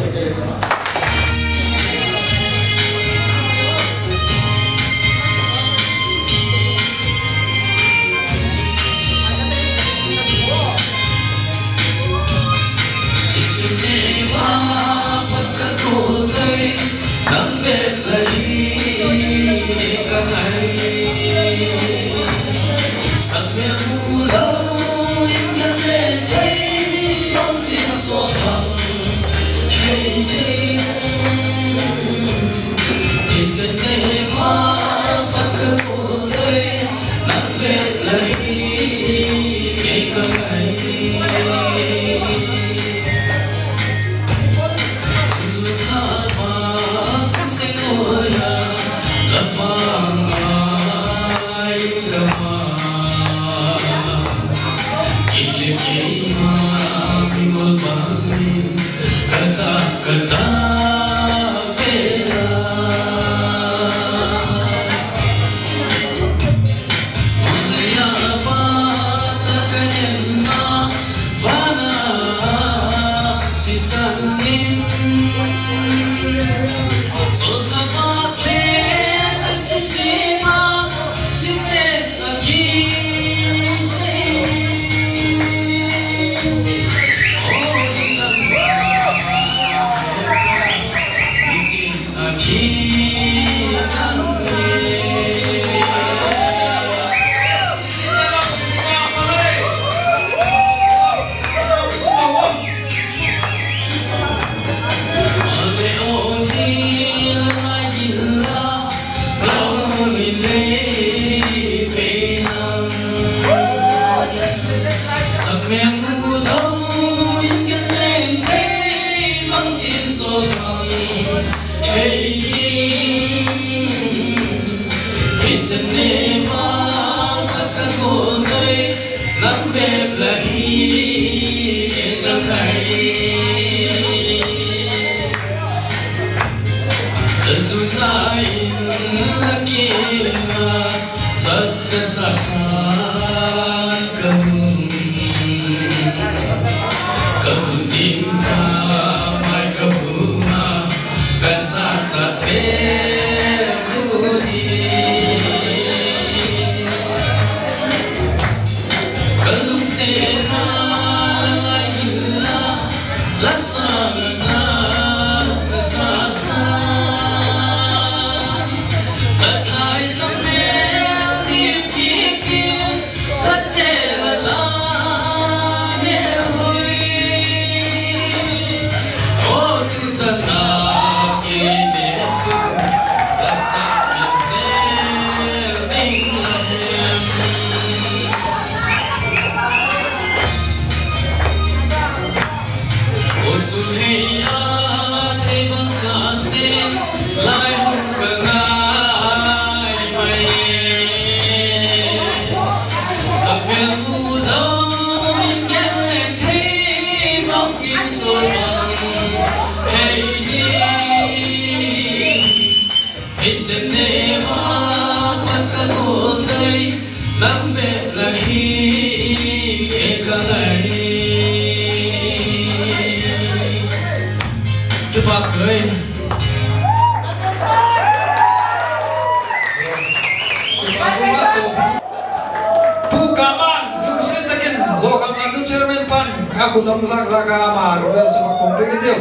Aku dong zaka ma Robel sama kompe gitu.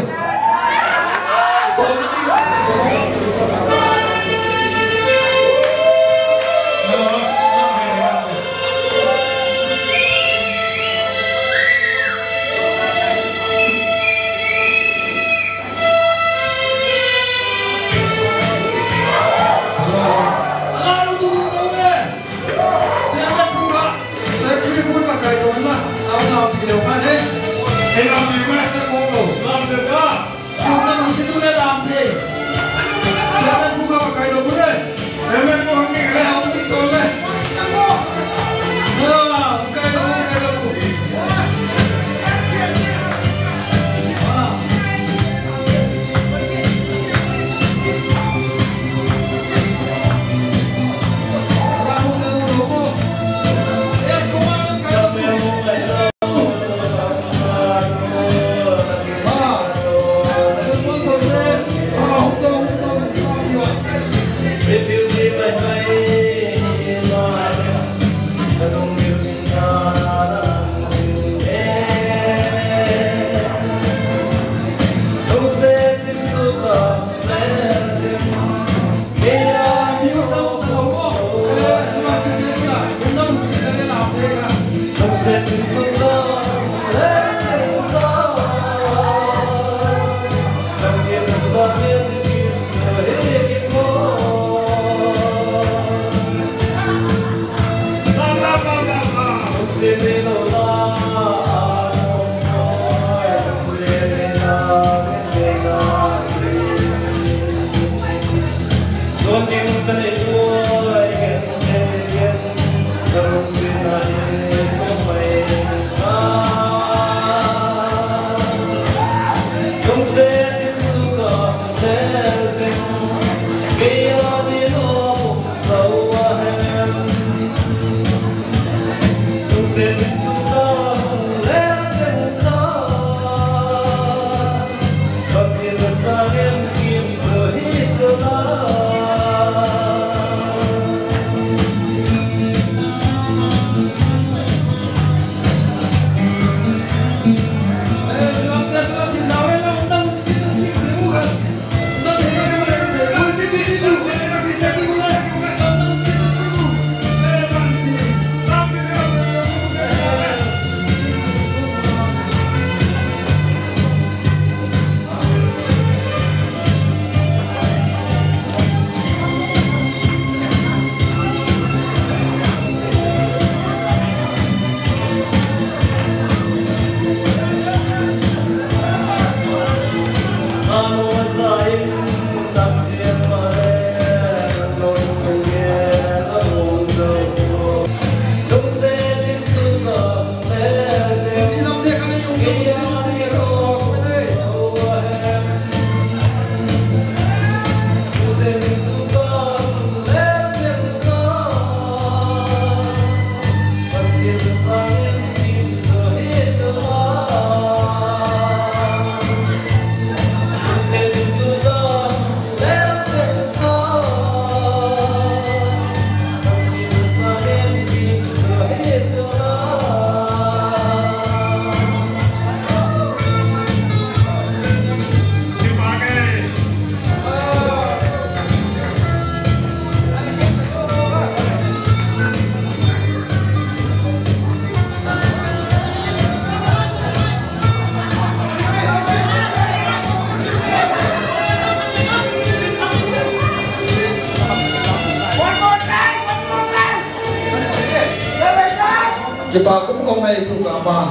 Kita cũng không hay tu cả mà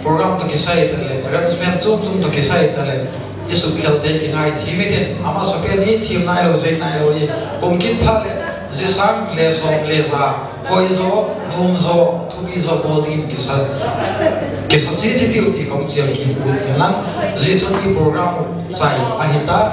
program to kisai tale arrangement zum to kisai tale isu khel de ki ngai thi metin ama sope ni thim nai lo zai nai lo ni kum kit thale jisam le som le za poizo num zo tu bi zo bolding kisa si ti ti kom chial ki nan ji chon ki program sai ahita